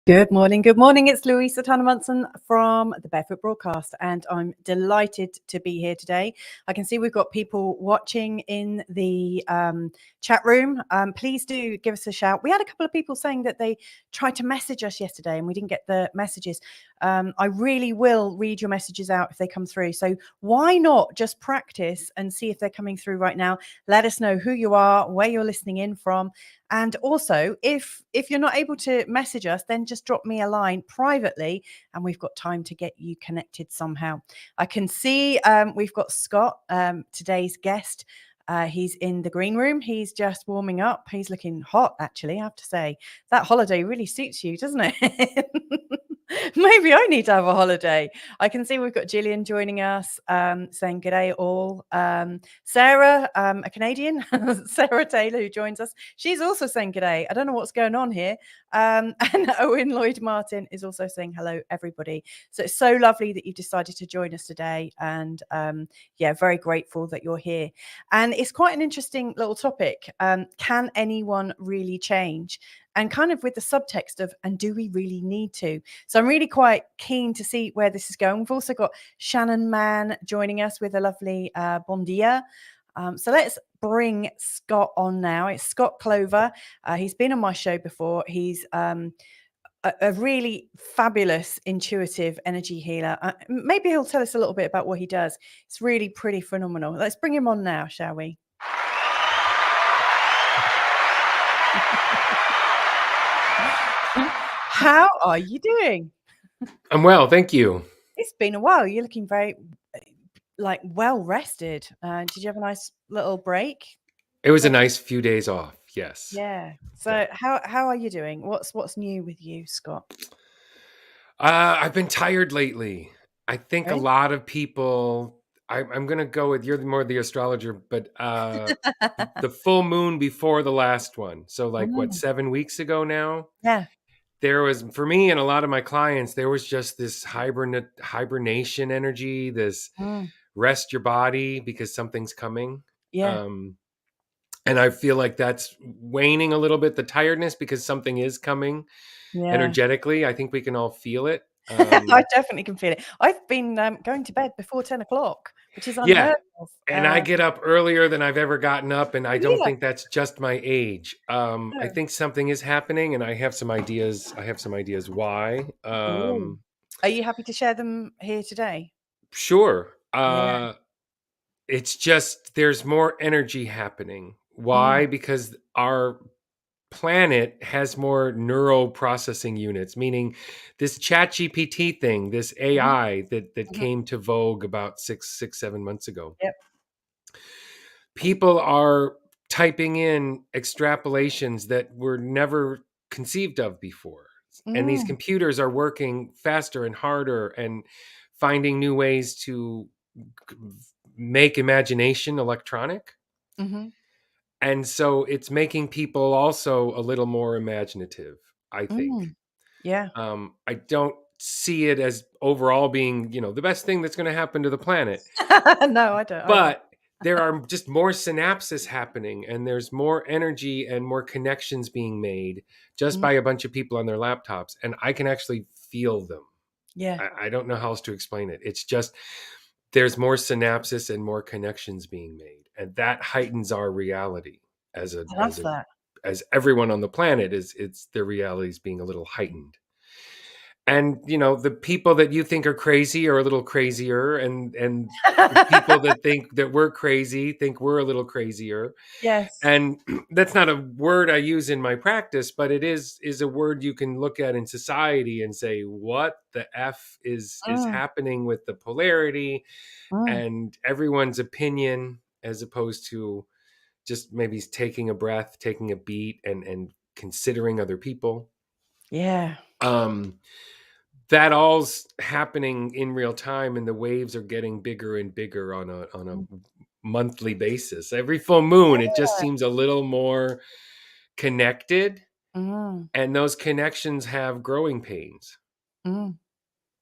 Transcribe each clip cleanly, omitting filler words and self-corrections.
Good morning. Good morning. It's Louisa Carl Munson from the Barefoot Broadcast, and I'm delighted to be here today. I can see we've got people watching in the chat room. Please do give us a shout. We had a couple of people saying that they tried to message us yesterday and we didn't get the messages. I really will read your messages out if they come through. So why not just practice and see if they're coming through right now? Let us know who you are, where you're listening in from. And also, if you're not able to message us, then just drop me a line privately and we've got time to get you connected somehow. I can see we've got Scott, today's guest. He's in the green room. He's just warming up. He's looking hot, actually, I have to say. That holiday really suits you, doesn't it? Maybe I need to have a holiday. I can see we've got Gillian joining us, saying g'day all. Sarah, a Canadian, Sarah Taylor, who joins us. She's also saying g'day. I don't know what's going on here. And Owen Lloyd Martin is also saying hello, everybody. So it's so lovely that you've decided to join us today. And yeah, very grateful that you're here. And it's quite an interesting little topic. Can anyone really change? And kind of with the subtext of, and do we really need to? So I'm really quite keen to see where this is going. We've also got Shannon Mann joining us with a lovely bon dia. So let's bring Scott on now. It's Scott Clover. He's been on my show before. He's a really fabulous intuitive energy healer. Maybe he'll tell us a little bit about what he does. It's really pretty phenomenal. Let's bring him on now, shall we? How are you doing? I'm well, thank you. It's been a while. You're looking very well rested. Did you have a nice little break? It was a nice few days off, yes. Yeah. So how are you doing? What's new with you, Scott? I've been tired lately. I think Really? a lot of people, I'm going to go with, you're more the astrologer, but the full moon before the last one. So like what, 7 weeks ago now? Yeah. There was, for me and a lot of my clients, there was just this hibernation energy, this rest your body because something's coming. Yeah. And I feel like that's waning a little bit, the tiredness, because something is coming energetically. I think we can all feel it. I definitely can feel it. I've been going to bed before 10 o'clock, which is unheard of. And I get up earlier than I've ever gotten up, and I don't think that's just my age. No. I think something is happening, and I have some ideas. Why. Are you happy to share them here today? Sure. It's just there's more energy happening. Why? Because our planet has more neural processing units, meaning this ChatGPT thing, this AI that came to vogue about 7 months ago. Yep. People are typing in extrapolations that were never conceived of before. And these computers are working faster and harder and finding new ways to make imagination electronic. And so it's making people also a little more imaginative, I think. Yeah. I don't see it as overall being, the best thing that's going to happen to the planet. No, I don't. But there are just more synapses happening, and there's more energy and more connections being made just by a bunch of people on their laptops. And I can actually feel them. Yeah. I don't know how else to explain it. It's just there's more synapses and more connections being made. And that heightens our reality as everyone on the planet it's their reality is being a little heightened. And the people that you think are crazy are a little crazier, and the people that think that we're crazy think we're a little crazier. Yes. And that's not a word I use in my practice, but it is a word you can look at in society and say, what the F is happening with the polarity and everyone's opinion, as opposed to just maybe taking a breath, taking a beat, and considering other people. Yeah. That all's happening in real time, and the waves are getting bigger and bigger on a Mm. monthly basis. Every full moon, it just seems a little more connected, Mm. and those connections have growing pains. Mm.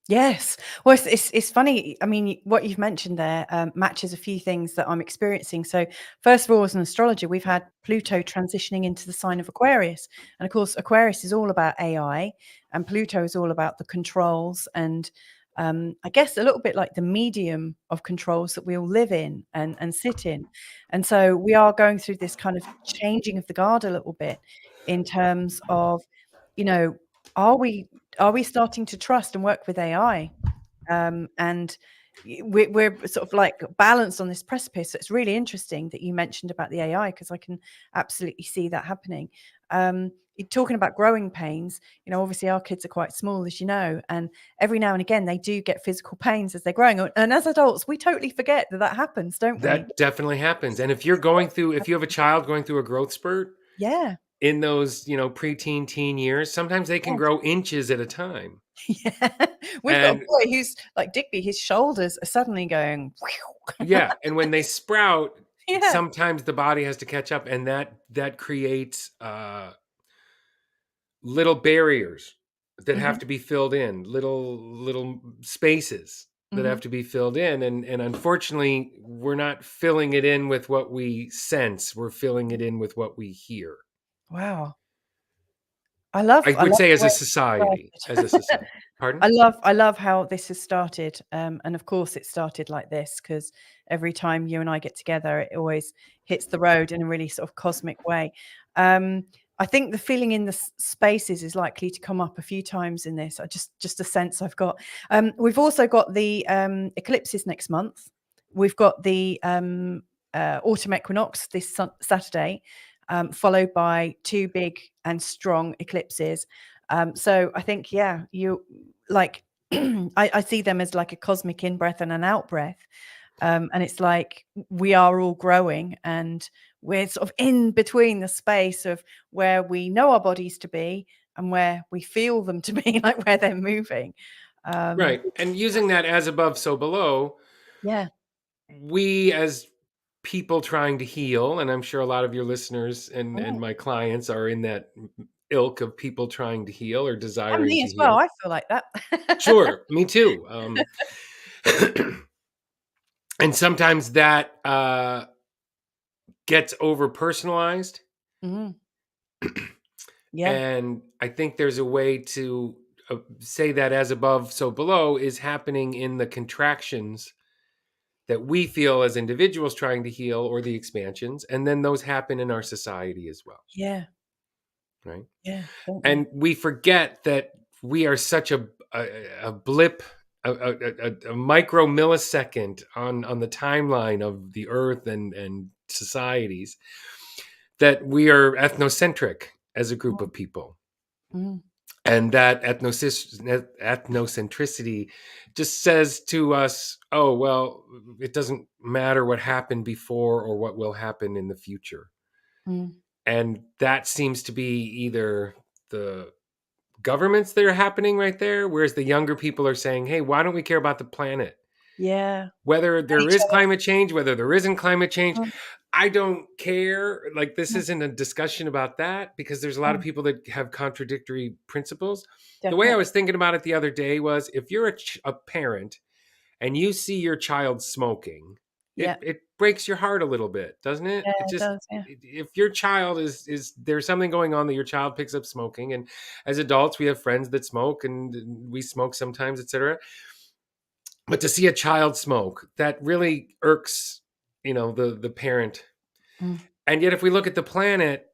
Yes. Well, it's funny. I mean, what you've mentioned there matches a few things that I'm experiencing. So, first of all, as an astrologer, we've had Pluto transitioning into the sign of Aquarius, and of course, Aquarius is all about AI, and Pluto is all about the controls, and I guess a little bit like the medium of controls that we all live in and sit in. And so, we are going through this kind of changing of the guard a little bit in terms of, you know, are we are we starting to trust and work with AI? And we're sort of like balanced on this precipice. So it's really interesting that you mentioned about the AI, because I can absolutely see that happening. You're talking about growing pains. Obviously our kids are quite small, as you know, and every now and again they do get physical pains as they're growing. And as adults, we totally forget that happens, don't we? That definitely happens. And if you have a child going through a growth spurt Yeah. in those, preteen, teen years, sometimes they can grow inches at a time. Yeah. We've got a And boy who's like Digby, his shoulders are suddenly going. yeah, and when they sprout, Yeah. sometimes the body has to catch up, and that creates little barriers that have Hmm. to be filled in, little spaces that Hmm. have to be filled in, and unfortunately, we're not filling it in with what we sense. We're filling it in with what we hear. Wow. I love I I would love say the way as a it started. society. Pardon? I love how this has started, and of course it started like this because every time you and I get together, it always hits the road in a really sort of cosmic way. Um, I think the feeling in the spaces is likely to come up a few times in this. I just a sense I've got. We've also got the eclipses next month. We've got the autumn equinox this Saturday, followed by two big and strong eclipses. So I think, yeah, you like, I see them as like a cosmic in breath and an out breath. And it's like we are all growing, and we're sort of in between the space of where we know our bodies to be and where we feel them to be, like where they're moving. Right. And using that as above, so below, Yeah. we as people trying to heal, and I'm sure a lot of your listeners and Mm. my clients are in that ilk of people trying to heal or And desiring me to as well. heal. I feel like that. Sure, me too. And sometimes that gets over personalized. Mm. Yeah. And I think there's a way to say that as above, so below is happening in the contractions that we feel as individuals trying to heal, or the expansions. And then those happen in our society as well. Yeah. Right. Yeah. Don't And they? we forget that we are such a blip, a micro millisecond on the timeline of the earth and societies, that we are ethnocentric as a group of people. Mm. And that ethnocentricity just says to us, oh, well, it doesn't matter what happened before or what will happen in the future. Mm. And that seems to be either the governments that are happening right there, whereas the younger people are saying, hey, why don't we care about the planet? Yeah. Whether And there each is climate change, whether there isn't climate change, other. I don't care. Like, this Mm. isn't a discussion about that, because there's a lot of Mm. people that have contradictory principles. The way I Definitely. was thinking about it the other day was, if you're a parent and you see your child smoking, Yeah. it breaks your heart a little bit, doesn't it? Yeah, It it just, does. Yeah. if your child is there's something going on that your child picks up smoking, and as adults we have friends that smoke and we smoke sometimes, etc. But to see a child smoke, that really irks, the parent. Mm. And yet, if we look at the planet,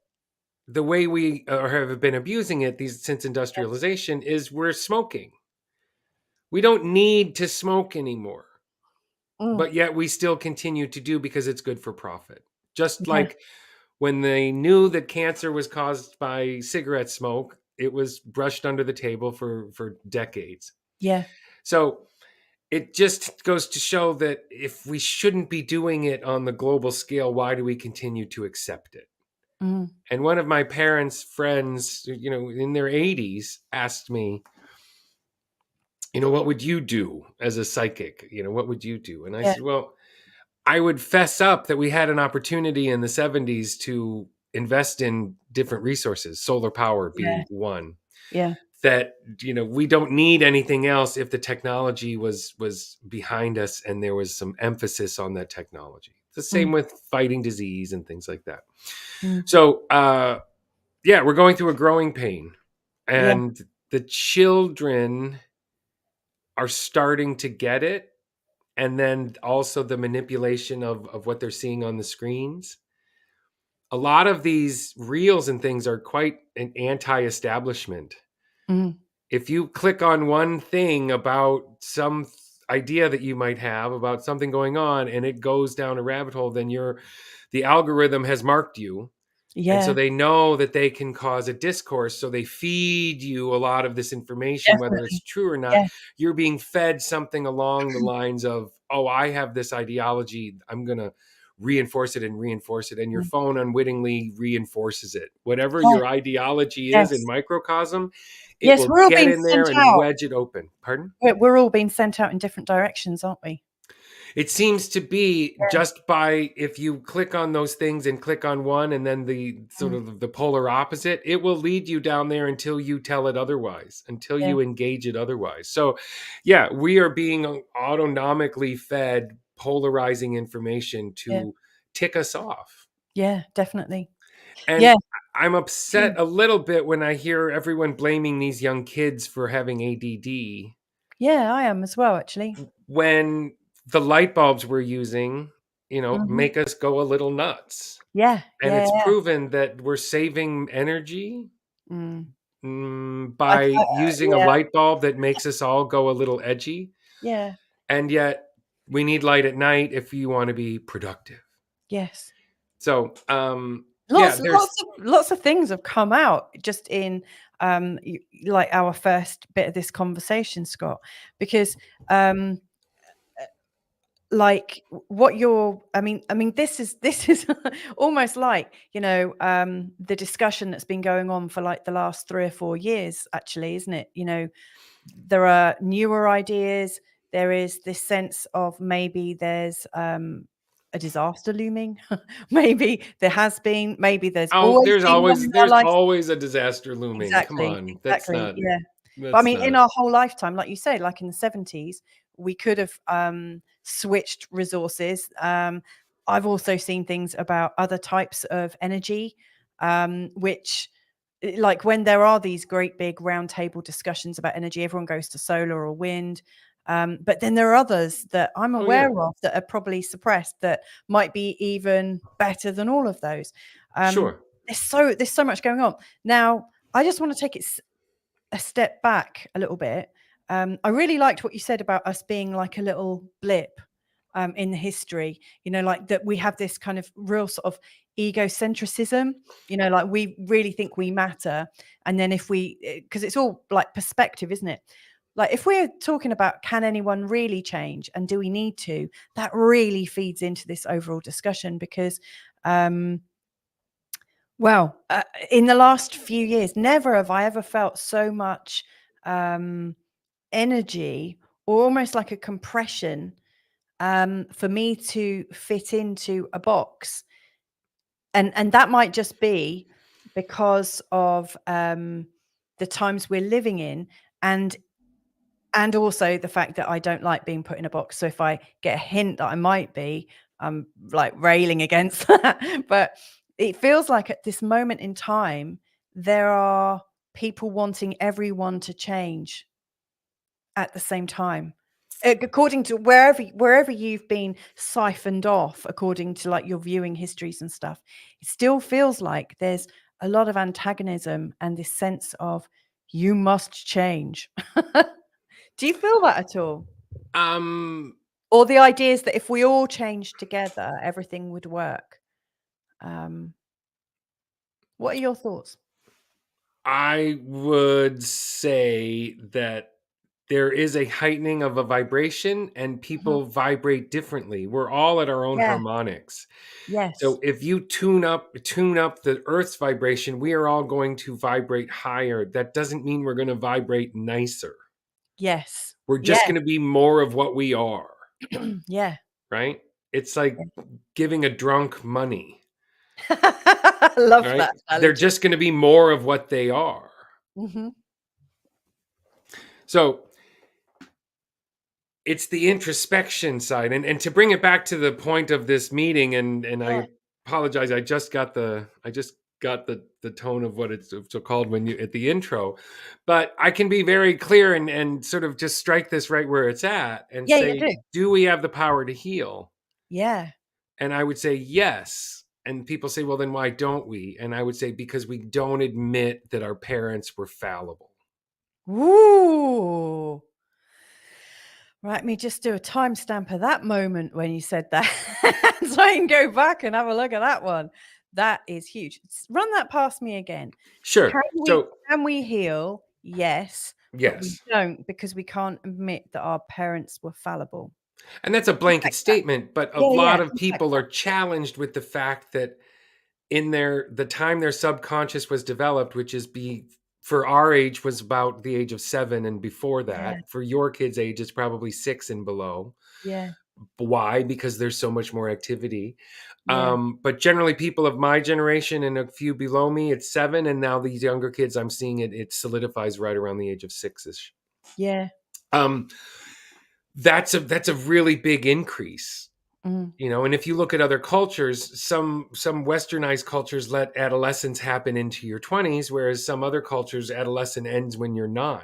the way we have been abusing it since industrialization is we're smoking. We don't need to smoke anymore, Mm. but yet we still continue to do, because it's good for profit. Just Yeah. like when they knew that cancer was caused by cigarette smoke, it was brushed under the table for decades. Yeah. So it just goes to show that if we shouldn't be doing it on the global scale, why do we continue to accept it? Mm. And one of my parents' friends, in their 80s, asked me, what would you do as a psychic? What would you do? And I Yeah. said, well, I would fess up that we had an opportunity in the 70s to invest in different resources, solar power Yeah. being one, Yeah. that we don't need anything else if the technology was behind us and there was some emphasis on that technology. The same Mm. with fighting disease and things like that. Mm. So yeah, we're going through a growing pain, Yeah. and the children are starting to get it, and then also the manipulation of what they're seeing on the screens. A lot of these reels and things are quite an anti-establishment. Mm. If you click on one thing about some idea that you might have about something going on and it goes down a rabbit hole, then the algorithm has marked you. And so Yeah. they know that they can cause a discourse. So they feed you a lot of this information, whether it's Definitely. true or not. Yeah. You're being fed something along the lines of, oh, I have this ideology. I'm going to reinforce it and reinforce it. And your Mm. phone unwittingly reinforces it. Whatever Yeah. your ideology is in Yes. microcosm, it Yes, will we're all get being in there sent and out. wedge it open. Pardon? We're all being sent out in different directions, aren't we? It seems to be Yeah. just by, if you click on those things and click on one and then the sort Mm. of the polar opposite, it will lead you down there until you tell it otherwise, until Yeah. you engage it otherwise. So yeah, we are being autonomically fed polarizing information Yeah. to tick us off. Yeah, definitely. And Yeah. I'm upset Mm. a little bit when I hear everyone blaming these young kids for having ADD, Yeah, I am as well, actually. when the light bulbs we're using, Mhm. make us go a little nuts. Yeah. And Yeah, it's yeah. proven that we're saving energy, Mm. by using a Yeah. light bulb that makes us all go a little edgy. Yeah. And yet we need light at night if you want to be productive. Yes. So, yeah, there's Lots of things have come out just in like our first bit of this conversation, Scott, because um like what you're I mean this is almost like the discussion that's been going on for like the last 3 or 4 years, actually, isn't it? There are newer ideas. There is this sense of maybe there's a disaster looming. Maybe there has been, maybe there's oh, always been one in our there's lives. always a disaster looming. Come Exactly, on. exactly, yeah. But I That's mean, in not. our whole lifetime, like you say, like in the 70s, we could have switched resources. I've also seen things about other types of energy, which, like when there are these great big roundtable discussions about energy, everyone goes to solar or wind. But then there are others that I'm Oh yeah, aware of that are probably suppressed that might be even better than all of those. Um, sure. there's so much going on. Now, I just want to take it a step back a little bit. I really liked what you said about us being like a little blip in the history, like that we have this kind of real sort of egocentrism, like we really think we matter. And then because it's all like perspective, isn't it? Like if we're talking about can anyone really change and do we need to, that really feeds into this overall discussion because well, in the last few years, never have I ever felt so much energy or almost like a compression for me to fit into a box. And that might just be because of the times we're living in, and and also the fact that I don't like being put in a box. So if I get a hint that I might be, I'm like railing against that. But it feels like at this moment in time, there are people wanting everyone to change at the same time. According to wherever you've been siphoned off, according to like your viewing histories and stuff, it still feels like there's a lot of antagonism and this sense of you must change. Do you feel that at all? Um, Or the ideas that if we all changed together, everything would work? Um, what are your thoughts? I would say that there is a heightening of a vibration, and people vibrate differently. We're all at our own Yeah. harmonics. Yes. So if you tune up the Earth's vibration, we are all going to vibrate higher. That doesn't mean we're going to vibrate nicer. Yes. We're Yeah. just going to be more of what we are, Yeah. right? It's like giving a drunk money, I love right? that They're analogy. just going to be more of what they are. Mm-hmm. So it's the introspection side. And to bring it back to the point of this meeting, and I apologize, I just got the tone of what it's so called when you at the intro, but I can be very clear and sort of just strike this right where it's at and Yeah, you say, do. do we have the power to heal? Yeah. And I would say yes. And people say, well, then why don't we? And I would say, because we don't admit that our parents were fallible. Ooh. Right, me just do a timestamp of that moment when you said that, so I can go back and have a look at that one. That is huge. Run that past me again. Sure. Can we heal? Yes, but we Yes. don't, because we can't admit that our parents were fallible. And that's a blanket statement, but a Yeah, lot yeah, of people are challenged with the fact that in the time their subconscious was developed, which is for our age was about the age of 7 and before that. Yeah. For your kids' age, it's probably 6 and below. Yeah. Why? Because there's so much more activity. Yeah. But generally, people of my generation and a few below me, it's 7, and now these younger kids, I'm seeing it solidifies right around the age of 6-ish. Yeah. That's a really big increase. Mm. You know, and if you look at other cultures, some westernized cultures let adolescence happen into your 20s, whereas some other cultures, adolescence ends when you're 9.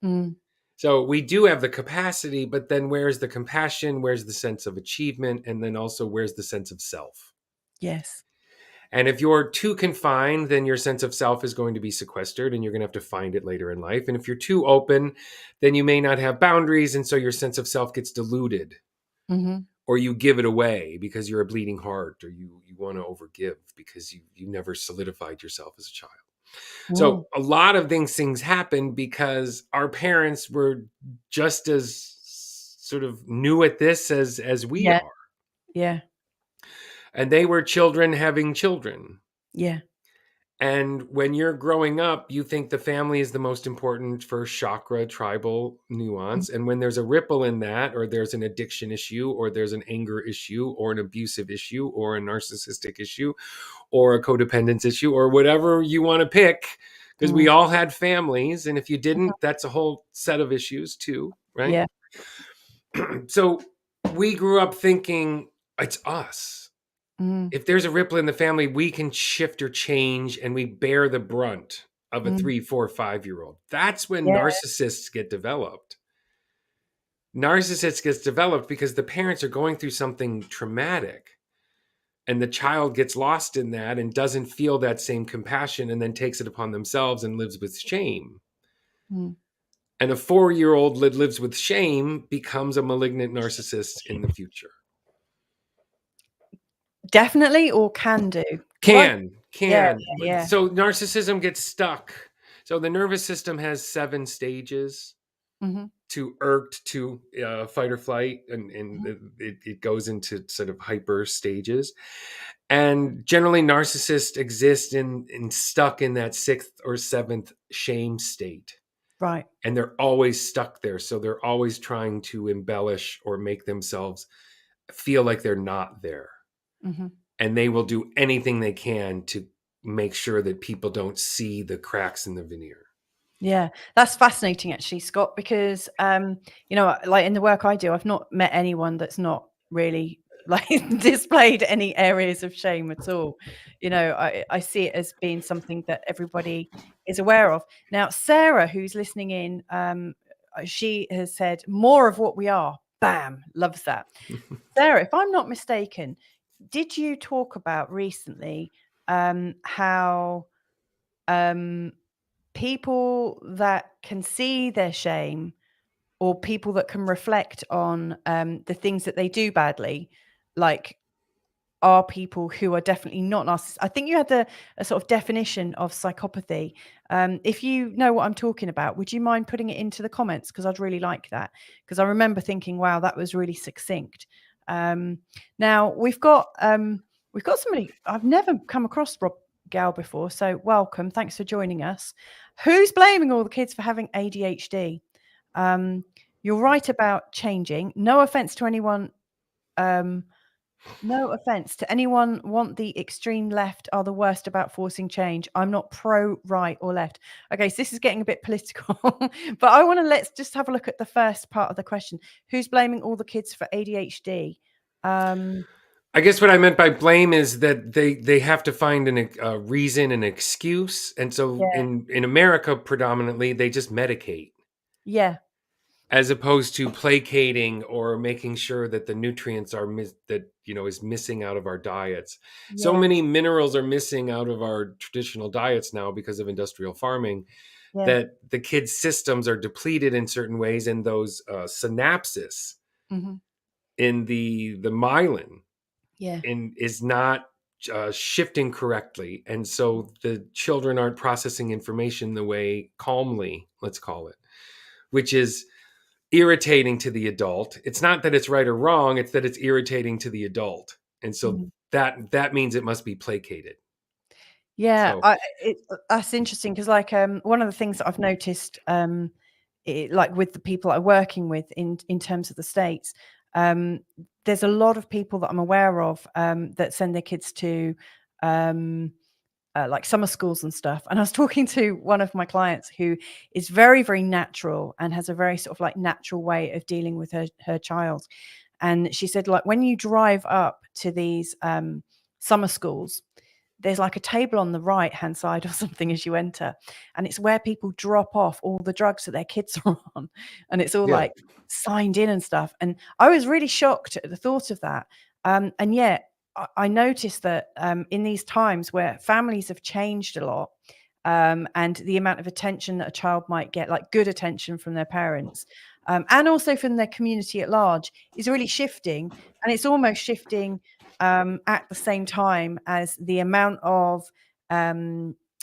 Mm. So we do have the capacity, but then where's the compassion? Where's the sense of achievement? And then also where's the sense of self? Yes. And if you're too confined, then your sense of self is going to be sequestered and you're going to have to find it later in life. And if you're too open, then you may not have boundaries. And so your sense of self gets diluted. Mm-hmm. Or you give it away because you're a bleeding heart, or you want to overgive because you never solidified yourself as a child. So a lot of things happen because our parents were just as sort of new at this as we are. Yeah. And they were children having children. Yeah. And when you're growing up, you think the family is the most important for chakra, tribal nuance. And when there's a ripple in that, or there's an addiction issue, or there's an anger issue, or an abusive issue, or a narcissistic issue, or a codependence issue, or whatever you want to pick, because we all had families. And if you didn't, that's a whole set of issues too, right? Yeah. So we grew up thinking it's us. If there's a ripple in the family, we can shift or change, and we bear the brunt of a 3, 4, 5-year-old. That's when narcissists get developed. Narcissists gets developed because the parents are going through something traumatic, and the child gets lost in that and doesn't feel that same compassion, and then takes it upon themselves and lives with shame. And a 4-year-old that lives with shame becomes a malignant narcissist in the future. Definitely, or can do. Can. Yeah. So narcissism gets stuck. So the nervous system has 7 stages to IRCT, to fight or flight, and it goes into sort of hyper stages. And generally narcissists exist in stuck in that 6th or 7th shame state. Right. And they're always stuck there. So they're always trying to embellish or make themselves feel like they're not there. And they will do anything they can to make sure that people don't see the cracks in the veneer. Yeah, that's fascinating actually, Scott, because you know, like in the work I do, I've not met anyone that's not really like displayed any areas of shame at all. You know, I see it as being something that everybody is aware of. Now, Sarah, who's listening in, she has said more of what we are. Bam, loves that. Sarah, if I'm not mistaken, did you talk about recently how people that can see their shame, or people that can reflect on the things that they do badly, like are people who are definitely not narcissists. I think you had a sort of definition of psychopathy. If you know what I'm talking about, would you mind putting it into the comments? Because I'd really like that. Because I remember thinking, wow, that was really succinct. Now we've got somebody I've never come across, Rob Gal, before. So welcome. Thanks for joining us. Who's blaming all the kids for having ADHD? You're right about changing. No offense to anyone. No offense to anyone want the extreme left are the worst about forcing change. I'm not pro right or left. Okay, so this is getting a bit political, but let's just have a look at the first part of the question. Who's blaming all the kids for ADHD? I guess what I meant by blame is that they have to find a reason, an excuse. And so in America, predominantly, they just medicate. Yeah. As opposed to placating or making sure that the nutrients are is missing out of our diets. Yeah. So many minerals are missing out of our traditional diets now because of industrial farming, that the kids' systems are depleted in certain ways, and those synapses in the myelin is not shifting correctly. And so the children aren't processing information the way calmly, let's call it, which is irritating to the adult. It's not that it's right or wrong, it's that it's irritating to the adult. And so that means it must be placated. Yeah, so that's interesting, because like one of the things that I've noticed like with the people I'm working with in terms of the States, there's a lot of people that I'm aware of that send their kids to like summer schools and stuff. And I was talking to one of my clients who is very, very natural and has a very sort of like natural way of dealing with her child. And she said, like, when you drive up to these summer schools, there's like a table on the right hand side or something as you enter, and it's where people drop off all the drugs that their kids are on, and it's all like signed in and stuff. And I was really shocked at the thought of that. And yet I noticed that in these times where families have changed a lot, and the amount of attention that a child might get, like good attention from their parents, and also from their community at large, is really shifting. And it's almost shifting at the same time as the amount of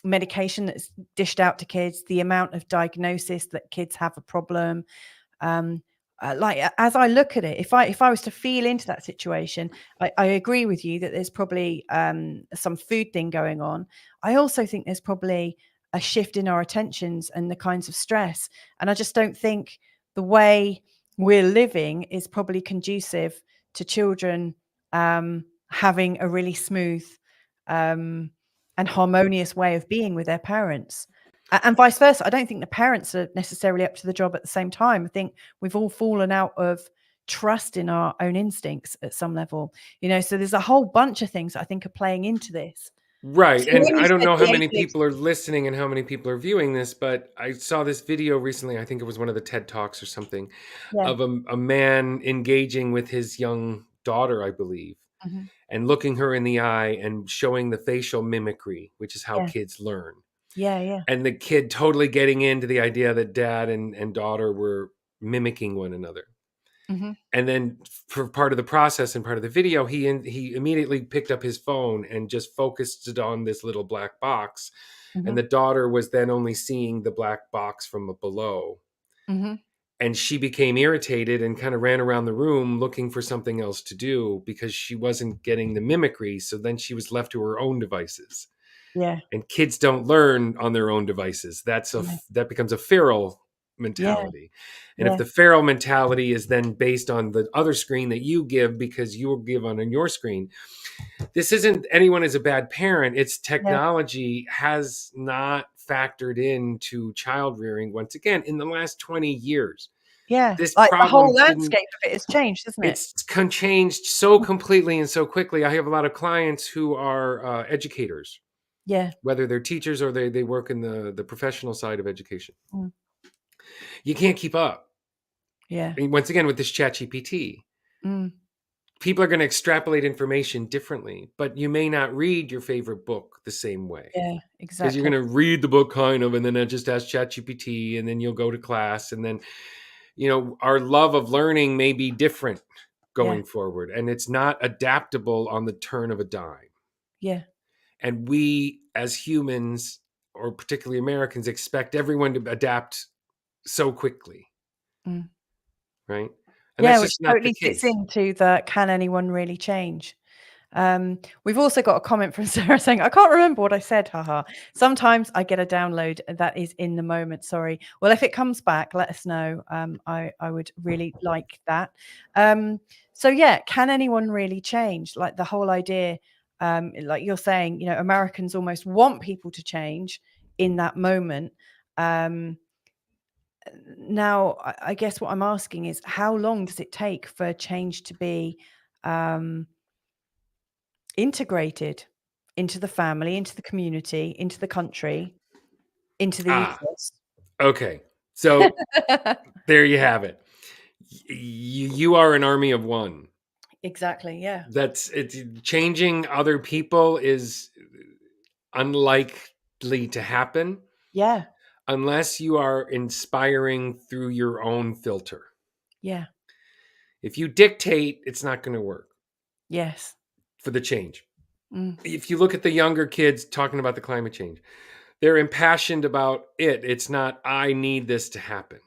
medication that's dished out to kids, the amount of diagnosis that kids have a problem. Like, as I look at it, if I was to feel into that situation, I agree with you that there's probably some food thing going on. I also think there's probably a shift in our attentions and the kinds of stress. And I just don't think the way we're living is probably conducive to children having a really smooth and harmonious way of being with their parents. And vice versa. I don't think the parents are necessarily up to the job at the same time. I think we've all fallen out of trust in our own instincts at some level, so there's a whole bunch of things that I think are playing into this. Right. So, and I don't know how many people are listening and how many people are viewing this, but I saw this video recently. I think it was one of the TED Talks or something, of a man engaging with his young daughter, I believe, and looking her in the eye and showing the facial mimicry, which is how kids learn. Yeah. And the kid totally getting into the idea that dad and daughter were mimicking one another. And then for part of the process and part of the video, he immediately picked up his phone and just focused it on this little black box. And the daughter was then only seeing the black box from below. And she became irritated and kind of ran around the room looking for something else to do because she wasn't getting the mimicry. So then she was left to her own devices. Yeah. And kids don't learn on their own devices. That becomes a feral mentality. And if the feral mentality is then based on the other screen that you give because you will give on your screen, this isn't anyone is a bad parent. It's technology has not factored into child rearing once again in the last 20 years. Yeah, this like the whole problem landscape of it has changed, hasn't it? It's changed so completely and so quickly. I have a lot of clients who are educators. Yeah. Whether they're teachers or they work in the professional side of education. You can't keep up. Yeah. And once again, with this ChatGPT, people are going to extrapolate information differently, but you may not read your favorite book the same way. Yeah, exactly. Because you're going to read the book kind of, and then just ask ChatGPT, and then you'll go to class, and then, our love of learning may be different going forward, and it's not adaptable on the turn of a dime. Yeah. And we as humans, or particularly Americans, expect everyone to adapt so quickly. Right? And that's Which just not the totally fits case. into the can anyone really change? We've also got a comment from Sarah saying, I can't remember what I said, haha. Sometimes I get a download that is in the moment. Sorry. Well, if it comes back, let us know. I would really like that. So yeah, can anyone really change? Like the whole idea, like you're saying, Americans almost want people to change in that moment. Now, I guess what I'm asking is, how long does it take for change to be integrated into the family, into the community, into the country, into the ethos? Okay. So there you have it. You are an army of one. Exactly. Yeah. It's changing other people is unlikely to happen. Yeah. Unless you are inspiring through your own filter. Yeah. If you dictate, it's not going to work. Yes. For the change. If you look at the younger kids talking about the climate change, they're impassioned about it. It's not, I need this to happen.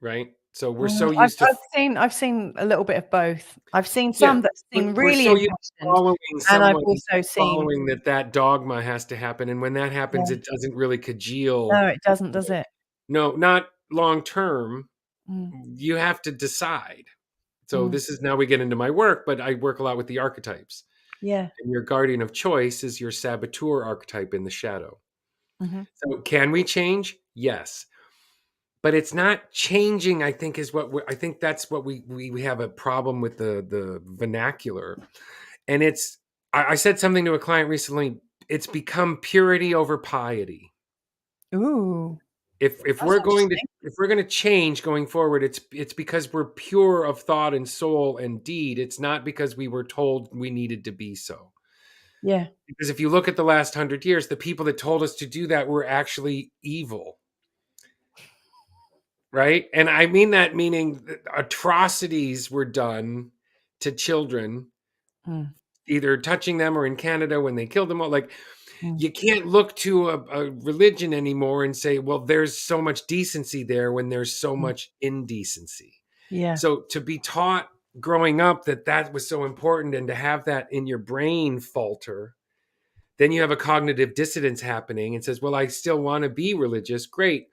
Right? So we're so used to. I've seen a little bit of both. I've seen some that seem really so impassioned, and I've also following that dogma has to happen, and when that happens, it doesn't really congeal. No, it doesn't, does it? No, not long term. You have to decide. So this is now we get into my work, but I work a lot with the archetypes. Yeah. And your guardian of choice is your saboteur archetype in the shadow. So can we change? Yes. But it's not changing, I think, is what I think that's what we have a problem with the vernacular. And I said something to a client recently, it's become purity over piety. Ooh. If we're going to change going forward, it's because we're pure of thought and soul and deed. It's not because we were told we needed to be so. Yeah. Because if you look at the last 100 years, the people that told us to do that were actually evil. Right? And I mean that meaning atrocities were done to children, either touching them or in Canada when they killed them all. Like, you can't look to a religion anymore and say, well, there's so much decency there when there's so much indecency. Yeah. So to be taught growing up that was so important, and to have that in your brain falter, then you have a cognitive dissonance happening and says, well, I still want to be religious. Great.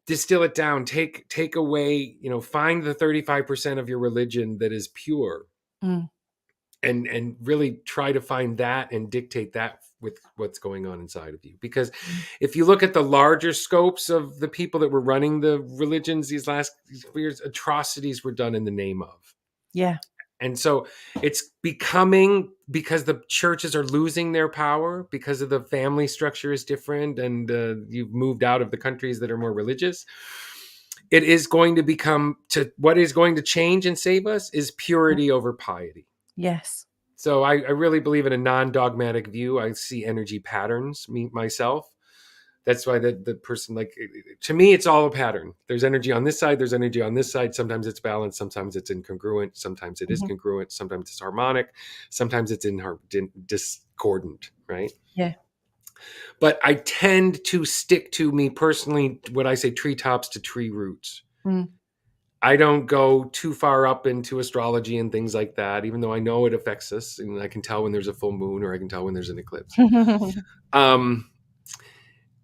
Distill it down, take away, find the 35% of your religion that is pure. And really try to find that and dictate that with what's going on inside of you. Because if you look at the larger scopes of the people that were running the religions these last years, atrocities were done in the name of. Yeah. And so it's becoming, because the churches are losing their power, because of the family structure is different, and you've moved out of the countries that are more religious. It is going to become, what is going to change and save us is purity over piety. Yes. So I really believe in a non-dogmatic view. I see energy patterns, myself. That's why the person, like, to me, it's all a pattern. There's energy on this side. There's energy on this side. Sometimes it's balanced. Sometimes it's incongruent. Sometimes it is congruent. Sometimes it's harmonic. Sometimes it's discordant, right? Yeah. But I tend to stick to, me personally, what I say, treetops to tree roots. I don't go too far up into astrology and things like that, even though I know it affects us, and I can tell when there's a full moon, or I can tell when there's an eclipse.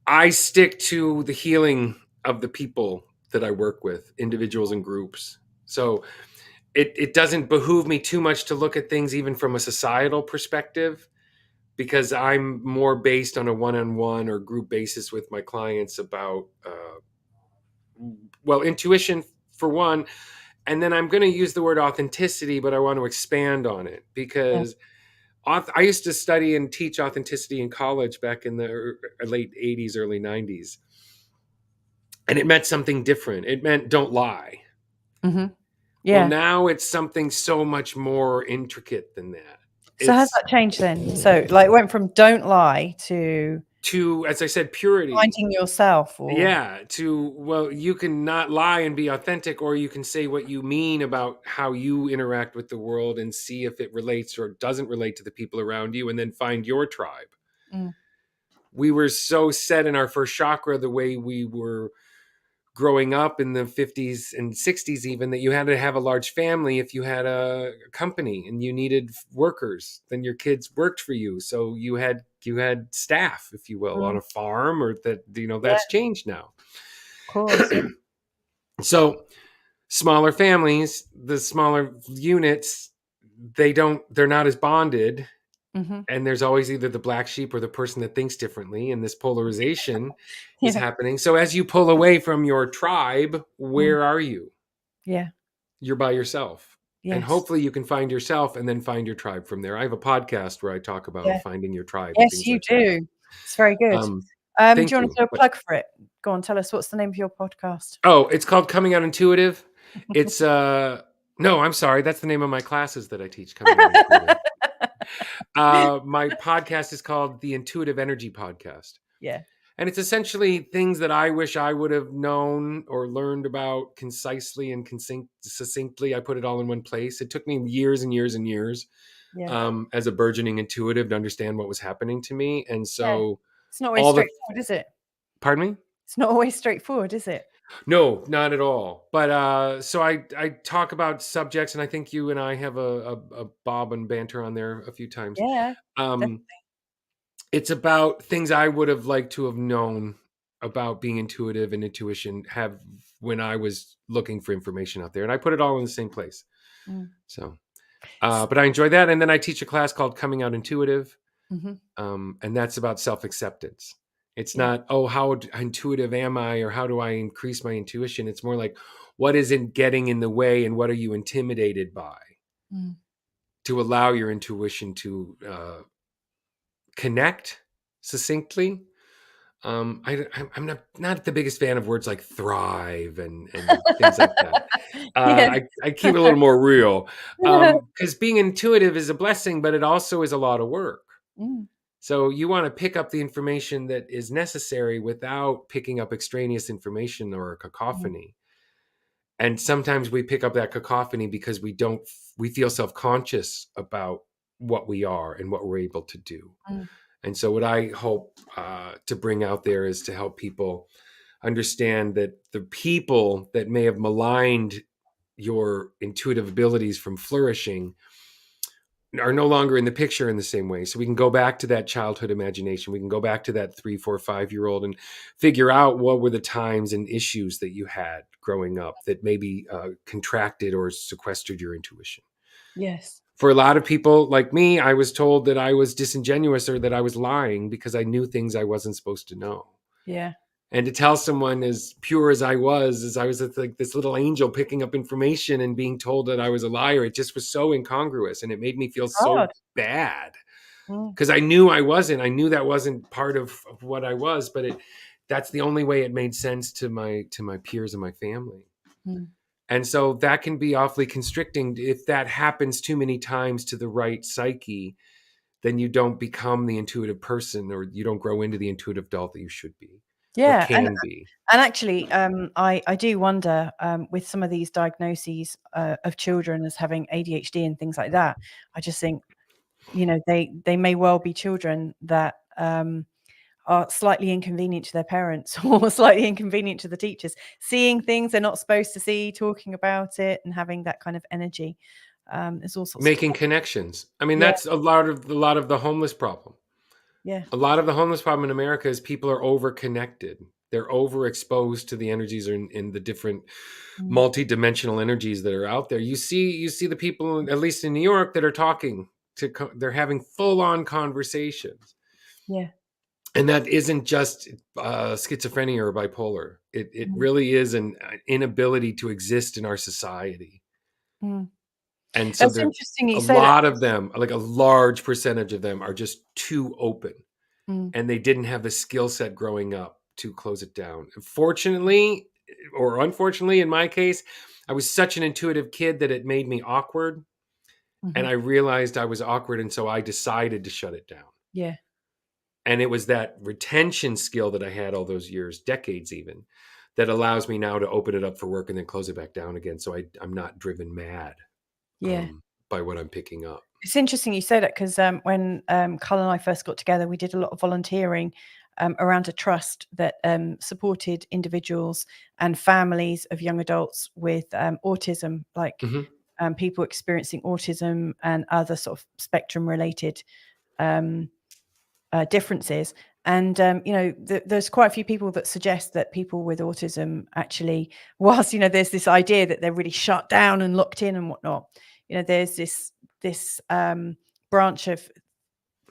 I stick to the healing of the people that I work with, individuals and groups. So it doesn't behoove me too much to look at things even from a societal perspective, because I'm more based on a one-on-one or group basis with my clients about, intuition for one. And then I'm going to use the word authenticity, but I want to expand on it, because I used to study and teach authenticity in college back in the late 80s, early 90s. And it meant something different. It meant don't lie. Yeah. Well, now it's something so much more intricate than that. So has that changed then? So, like, it went from don't lie to to, as I said, purity. Finding yourself, or Yeah, well, you can not lie and be authentic, or you can say what you mean about how you interact with the world and see if it relates or doesn't relate to the people around you, and then find your tribe. Mm. We were so set in our first chakra, the way we were growing up in the 50s and 60s, even, that you had to have a large family if you had a company and you needed workers, then your kids worked for you. So you had staff, if you will, on a farm, or that, Yeah, that's changed now. of course. So smaller families, the smaller units, they're not as bonded. Mm-hmm. And there's always either the black sheep or the person that thinks differently, and this polarization is Yeah. happening. So as you pull away from your tribe, where are you? Yeah. You're by yourself. And Yes. hopefully you can find yourself and then find your tribe from there. I have a podcast where I talk about Yeah. finding your tribe and Yes, things you like that. do. It's very good. Do Thank you want you. to do a plug for it? Go on, tell us, what's the name of your podcast? Oh, it's called Coming Out Intuitive. It's no, I'm sorry. That's the name of my classes that I teach, Coming Out Intuitive. My podcast is called the Intuitive Energy Podcast. Yeah. And it's essentially things that I wish I would have known or learned about concisely and succinctly. I put it all in one place. It took me years and years and years as a burgeoning intuitive to understand what was happening to me. And so it's not always straightforward, is it? Pardon me? It's not always straightforward, is it? No, not at all. But so I talk about subjects, and I think you and I have a bob and banter on there a few times. Yeah. It's about things I would have liked to have known about being intuitive and intuition when I was looking for information out there, and I put it all in the same place. So, but I enjoy that. And then I teach a class called Coming Out Intuitive. And that's about self-acceptance. It's not, how intuitive am I, or how do I increase my intuition? It's more like, what isn't getting in the way, and what are you intimidated by, to allow your intuition to connect succinctly. I'm not the biggest fan of words like thrive and things like that. I keep it a little more real, because being intuitive is a blessing, but it also is a lot of work. So you want to pick up the information that is necessary without picking up extraneous information or a cacophony. And sometimes we pick up that cacophony because we feel self-conscious about what we are and what we're able to do. And so what I hope to bring out there is to help people understand that the people that may have maligned your intuitive abilities from flourishing are no longer in the picture in the same way. So we can go back to that childhood imagination. We can go back to that 3, 4, 5-year-old and figure out what were the times and issues that you had growing up that maybe contracted or sequestered your intuition. Yes. For a lot of people like me, I was told that I was disingenuous or that I was lying because I knew things I wasn't supposed to know. Yeah. And to tell someone as pure as I was like this little angel picking up information and being told that I was a liar, it just was so incongruous, and it made me feel so bad because I knew I wasn't. I knew that wasn't part of what I was, but that's the only way it made sense to my peers and my family. And so that can be awfully constricting. If that happens too many times to the right psyche, then you don't become the intuitive person, or you don't grow into the intuitive adult that you should be. Or can be. And actually, I do wonder with some of these diagnoses of children as having ADHD and things like that. I just think, they may well be children that are slightly inconvenient to their parents or slightly inconvenient to the teachers, seeing things they're not supposed to see, talking about it, and having that kind of energy. There's all sorts making of connections. I mean, that's a lot of the homeless problem. Yeah. A lot of the homeless problem in America is people are overconnected. They're overexposed to the energies in the different multidimensional energies that are out there. You see the people, at least in New York, that are talking they're having full-on conversations. Yeah. And that isn't just schizophrenia or bipolar. It really is an inability to exist in our society. And so That's interesting you a say lot that. of them, like a large percentage of them, are just too open, and they didn't have the skill set growing up to close it down. Fortunately, or unfortunately, in my case, I was such an intuitive kid that it made me awkward, and I realized I was awkward, and so I decided to shut it down. Yeah. And it was that retention skill that I had all those years, decades even, that allows me now to open it up for work and then close it back down again. So I'm not driven mad Yeah. by what I'm picking up. It's interesting you say that, because when Carl and I first got together, we did a lot of volunteering around a trust that supported individuals and families of young adults with autism, like people experiencing autism and other sort of spectrum related differences. And, there's quite a few people that suggest that people with autism actually, whilst, there's this idea that they're really shut down and locked in and whatnot, there's this branch of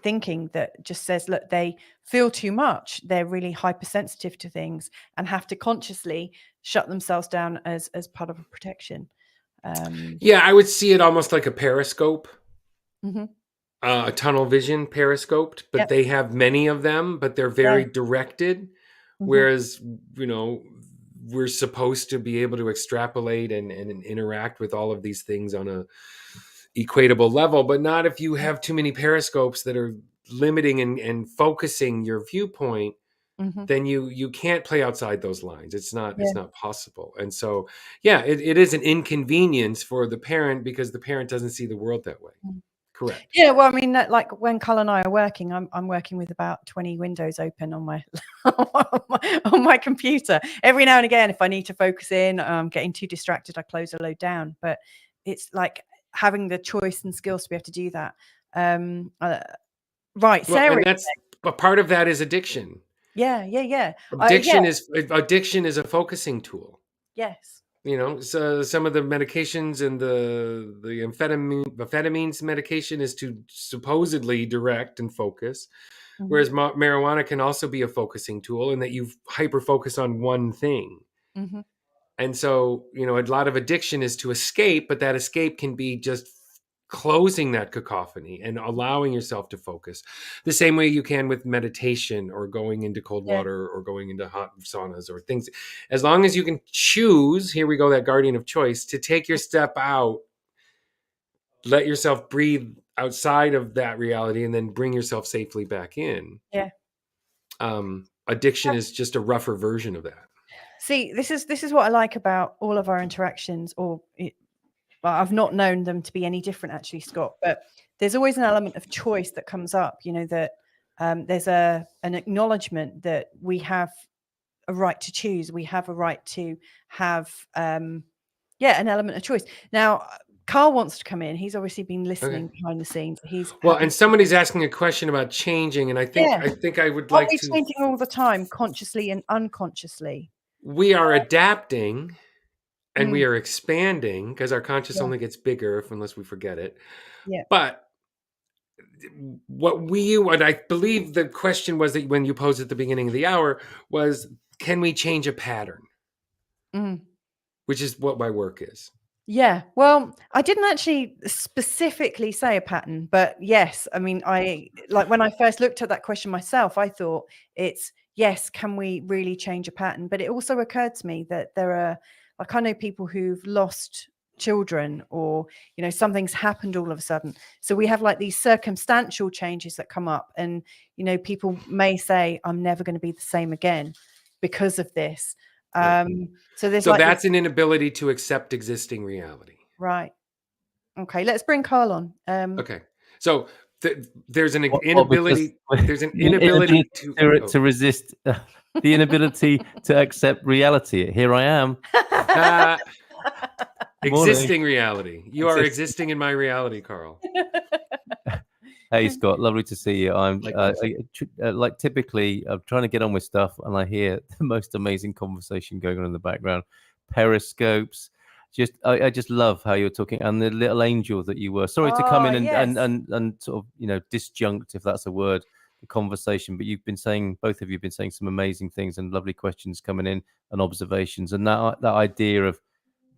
thinking that just says, look, they feel too much. They're really hypersensitive to things and have to consciously shut themselves down as part of a protection. Yeah, I would see it almost like a periscope. A tunnel vision periscoped, but they have many of them, but they're very directed. Whereas, we're supposed to be able to extrapolate and interact with all of these things on a equatable level, but not if you have too many periscopes that are limiting and focusing your viewpoint. Then you can't play outside those lines. It's not possible. And so, it is an inconvenience for the parent because the parent doesn't see the world that way. Correct. Yeah, well, I mean, like when Carl and I are working, I'm working with about 20 windows open on my on my computer. Every now and again, if I need to focus in, I'm getting too distracted, I close a load down. But it's like having the choice and skills to be able to do that. Right, Sarah. And that's a part of that is addiction. Yeah. Addiction is a focusing tool. Yes. So some of the medications and the amphetamines medication is to supposedly direct and focus, whereas marijuana can also be a focusing tool in that you hyper focus on one thing. And so, a lot of addiction is to escape, but that escape can be just closing that cacophony and allowing yourself to focus the same way you can with meditation or going into cold water or going into hot saunas or things. As long as you can choose, here we go, that guardian of choice, to take your step out, let yourself breathe outside of that reality and then bring yourself safely back in. Yeah. Addiction is just a rougher version of that. See, this is what I like about all of our interactions, I've not known them to be any different, actually, Scott, but there's always an element of choice that comes up, that there's an acknowledgement that we have a right to choose. We have a right to have, an element of choice. Now, Carl wants to come in. He's obviously been listening behind the scenes. And somebody's asking a question about changing, and I think I would like to. Changing all the time, consciously and unconsciously. We are adapting. And we are expanding because our conscious only gets bigger unless we forget it. Yeah. But what I believe the question was that when you posed at the beginning of the hour was, can we change a pattern? Which is what my work is. Yeah. Well, I didn't actually specifically say a pattern, but yes. I mean, when I first looked at that question myself, I thought it's, yes, can we really change a pattern? But it also occurred to me that there are, I know people who've lost children or, something's happened all of a sudden. So we have like these circumstantial changes that come up and, people may say, I'm never going to be the same again because of this. So that's an inability to accept existing reality. Right. Okay. Let's bring Carl on. Okay. So there's an inability. There's an inability to resist. The inability to accept reality. Here I am. Existing reality. You are existing in my reality, Carl. Hey, Scott. Lovely to see you. I'm typically I'm trying to get on with stuff, and I hear the most amazing conversation going on in the background. Periscopes. I just love how you're talking, and the little angel that you were. Sorry to come in and sort of disjunct, if that's a word, the conversation. But both of you have been saying some amazing things and lovely questions coming in and observations, and that idea of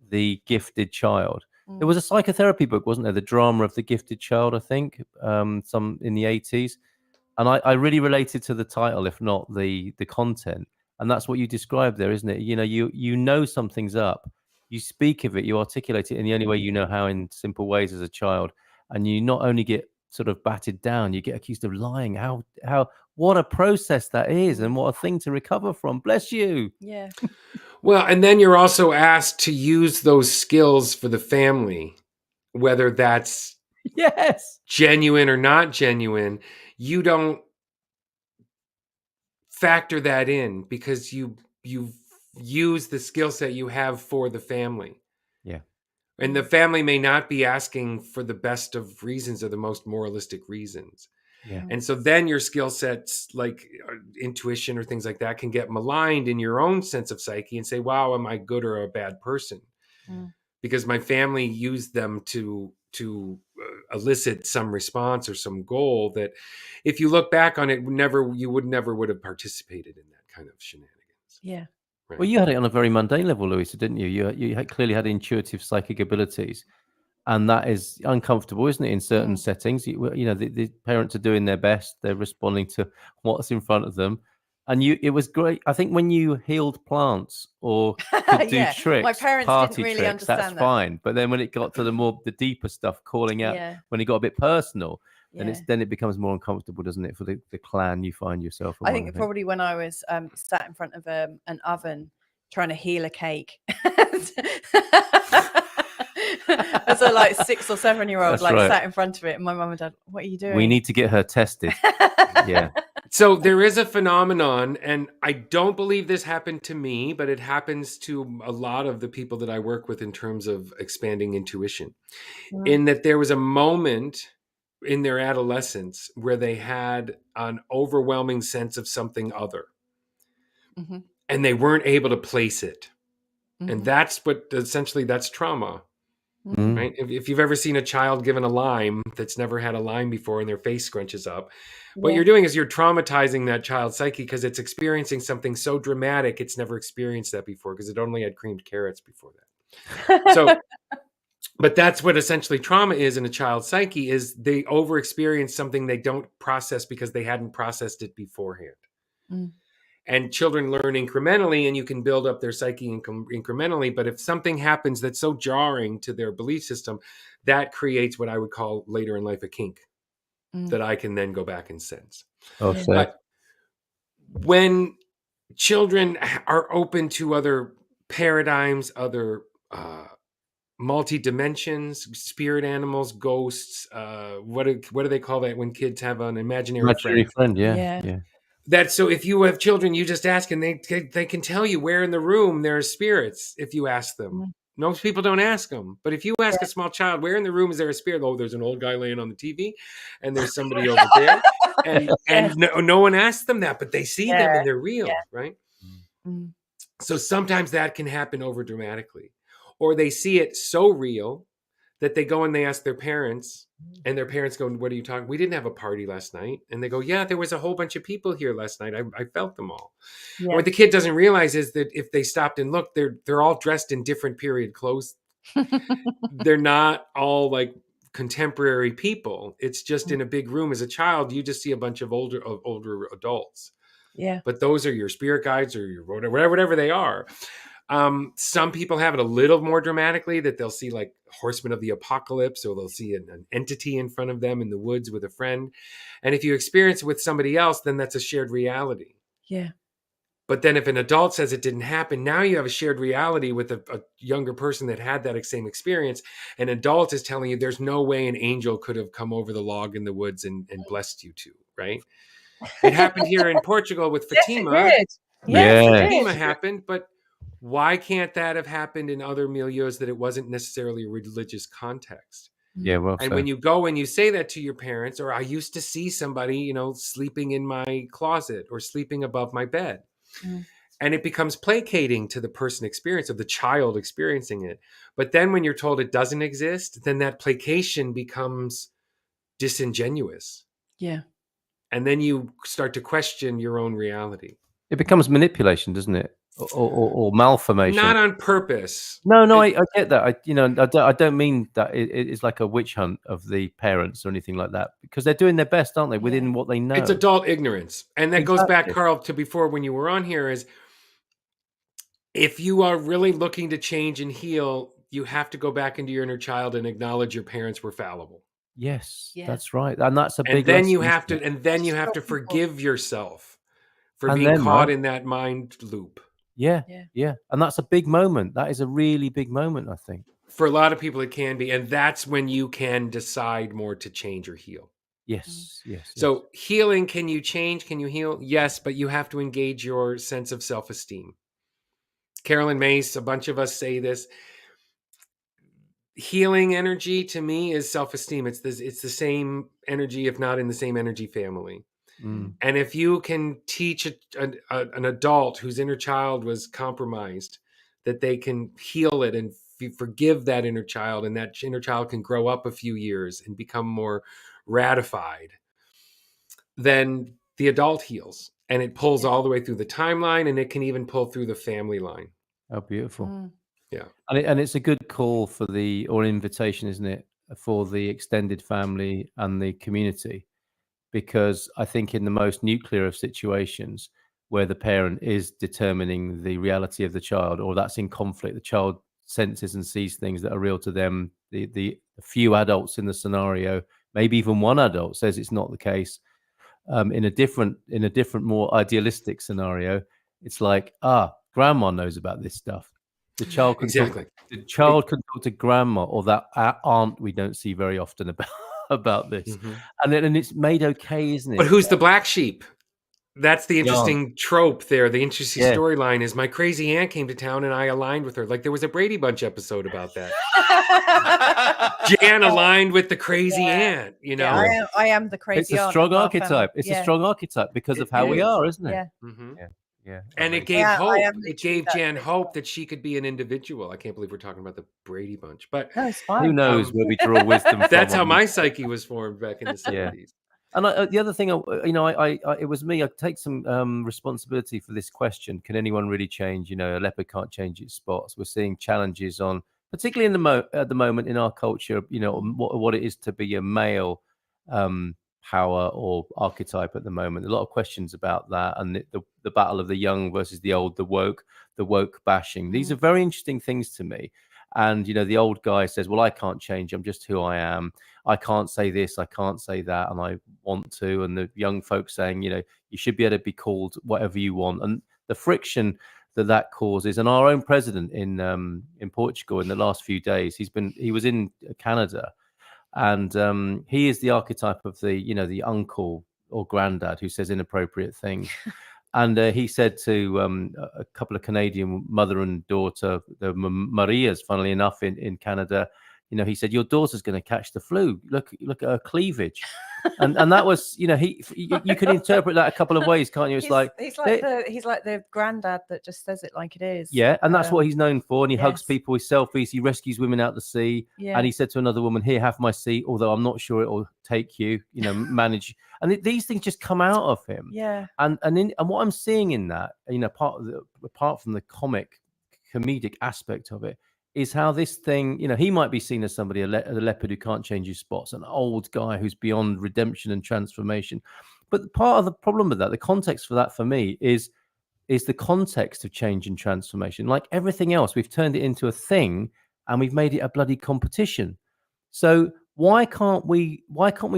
the gifted child. There was a psychotherapy book, wasn't there? The Drama of the Gifted Child, I think, some in the 80s, and I really related to the title, if not the content, and that's what you described there, isn't it? You know something's up. You speak of it, you articulate it in the only way you know how, in simple ways as a child, and you not only get sort of batted down. You get accused of lying. What a process that is, and what a thing to recover from. Bless you. Yeah. Well, and then you're also asked to use those skills for the family, whether that's Yes, genuine or not genuine. You don't factor that in because you use the skill set you have for the family. Yeah. And the family may not be asking for the best of reasons or the most moralistic reasons. Yeah. And so then your skill sets like intuition or things like that can get maligned in your own sense of psyche and say, wow, am I good or a bad person? Because my family used them to elicit some response or some goal that if you look back on it, you would never have participated in that kind of shenanigans. Yeah. Right? Well, you had it on a very mundane level, Louisa, didn't you? You clearly had intuitive psychic abilities, and that is uncomfortable, isn't it? In certain settings, the parents are doing their best; they're responding to what's in front of them, and it was great. I think when you healed plants or could do tricks, my parents party didn't really tricks, understand that's that. fine. But then when it got to the deeper stuff, calling out, when it got a bit personal, then it becomes more uncomfortable, doesn't it, for the clan you find yourself among? I think probably when I was sat in front of an oven trying to heal a cake as a like 6 or 7-year-old, sat in front of it, and my mum and dad, what are you doing? We need to get her tested. Yeah. So there is a phenomenon, and I don't believe this happened to me, but it happens to a lot of the people that I work with in terms of expanding intuition, in that there was a moment in their adolescence where they had an overwhelming sense of something other, and they weren't able to place it. And that's that's trauma. Right? If you've ever seen a child given a lime that's never had a lime before and their face scrunches up, what you're doing is you're traumatizing that child's psyche because it's experiencing something so dramatic it's never experienced that before because it only had creamed carrots before that. So, but that's what essentially trauma is in a child's psyche, is they over experience something they don't process because they hadn't processed it beforehand. And children learn incrementally, and you can build up their psyche incrementally. But if something happens that's so jarring to their belief system, that creates what I would call later in life a kink that I can then go back and sense. But when children are open to other paradigms, other multi-dimensions, spirit animals, ghosts, what do they call that when kids have an imaginary friend? Yeah. That's so if you have children, you just ask and they can tell you where in the room there are spirits if you ask them. Most people don't ask them. But if you ask a small child, where in the room is there a spirit? Oh, there's an old guy laying on the TV and there's somebody over there. And no one asks them that, but they see them and they're real, right? So sometimes that can happen over dramatically. Or they see it so real that they go and they ask their parents, and their parents go, what are you talking? We didn't have a party last night. And they go, yeah, there was a whole bunch of people here last night. I felt them all. And what the kid doesn't realize is that if they stopped and looked, they're all dressed in different period clothes. They're not all like contemporary people. It's just in a big room. As a child, you just see a bunch of older adults. Yeah. But those are your spirit guides or your whatever they are. Some people have it a little more dramatically, that they'll see like horsemen of the apocalypse, or they'll see an entity in front of them in the woods with a friend. And if you experience it with somebody else, then that's a shared reality. Yeah. But then if an adult says it didn't happen, now you have a shared reality with a younger person that had that same experience. An adult is telling you there's no way an angel could have come over the log in the woods and blessed you two, right? It happened here in Portugal with Fatima. Fatima happened, but why can't that have happened in other milieus that it wasn't necessarily a religious context? Yeah, well, and when you go and you say that to your parents, or I used to see somebody, sleeping in my closet or sleeping above my bed. And it becomes placating to the person experience of the child experiencing it. But then when you're told it doesn't exist, then that placation becomes disingenuous. Yeah. And then you start to question your own reality. It becomes manipulation, doesn't it? Or malformation. Not on purpose. No, I get that. I don't mean that it's like a witch hunt of the parents or anything like that, because they're doing their best, aren't they, within what they know? It's adult ignorance. And that goes back, Carl, to before when you were on here, is if you are really looking to change and heal, you have to go back into your inner child and acknowledge your parents were fallible. Yes, Yeah. that's right. And that's a And big then lesson, you have isn't to, it? and then you have to Stop people. forgive yourself for And being then, caught right? in that mind loop. Yeah, Yeah. yeah. And that's a big moment. That is a really big moment, I think. For a lot of people, it can be. And that's when you can decide more to change or heal. Yes, yes. So healing, can you change? Can you heal? Yes, but you have to engage your sense of self-esteem. Carolyn Mace, a bunch of us say this. Healing energy to me is self-esteem. It's the same energy, if not in the same energy family. Mm. And if you can teach an adult whose inner child was compromised, that they can heal it and forgive that inner child, and that inner child can grow up a few years and become more ratified, then the adult heals, and it pulls all the way through the timeline, and it can even pull through the family line. Oh, beautiful. Yeah. And it's a good call for or invitation, isn't it, for the extended family and the community? Because I think in the most nuclear of situations where the parent is determining the reality of the child, or that's in conflict, the child senses and sees things that are real to them. The few adults in the scenario, maybe even one adult, says it's not the case. In a different, more idealistic scenario, it's like, grandma knows about this stuff. The child can Exactly. talk to grandma or that aunt we don't see very often about this. Mm-hmm. And it's made okay, isn't it? But who's the black sheep? That's the interesting aunt. trope there. The interesting Yeah. storyline is my crazy aunt came to town and I aligned with her. Like there was a Brady Bunch episode about that. Jan aligned with the crazy aunt, you know? Yeah, I am the crazy It's a aunt strong of our archetype. family. It's Yeah. a strong archetype because of It how we is. are, isn't it? Yeah. Mm-hmm. Yeah. And it Amazing. gave I hope. am It literally gave that Jan crazy hope aunt. that she could be an individual. I can't believe we're talking about the Brady Bunch, but No, it's Who fine. knows where we draw wisdom from? that's how on my this. psyche was formed back in the 70s. And the other thing, it was me. I take some responsibility for this question. Can anyone really change? A leopard can't change its spots. We're seeing challenges on, particularly at the moment in our culture. What it is to be a male power or archetype at the moment. A lot of questions about that, and the battle of the young versus the old, the woke bashing. These are very interesting things to me. And the old guy says, "Well, I can't change. I'm just who I am. I can't say this, I can't say that, and I want to." And the young folks saying, you should be able to be called whatever you want. And the friction that causes. And our own president in Portugal in the last few days, he was in Canada, and he is the archetype of the uncle or granddad who says inappropriate things. And he said to a couple of Canadian mother and daughter, the Marias, funnily enough, in Canada, he said, "Your daughter's going to catch the flu. Look at her cleavage." And that was, you can interpret that a couple of ways, can't you? It's he's like the granddad that just says it like it is. Yeah, and that's what he's known for. And he hugs yes. people with selfies. He rescues women out the sea. Yeah. And he said to another woman, "Here, have my seat, although I'm not sure it'll take you, manage." And these things just come out of him. Yeah. And what I'm seeing in that, apart from the comedic aspect of it, is how this thing, he might be seen as somebody, a leopard who can't change his spots, an old guy who's beyond redemption and transformation. But part of the problem with that, the context for that for me is the context of change and transformation. Like everything else, we've turned it into a thing and we've made it a bloody competition. So why can't we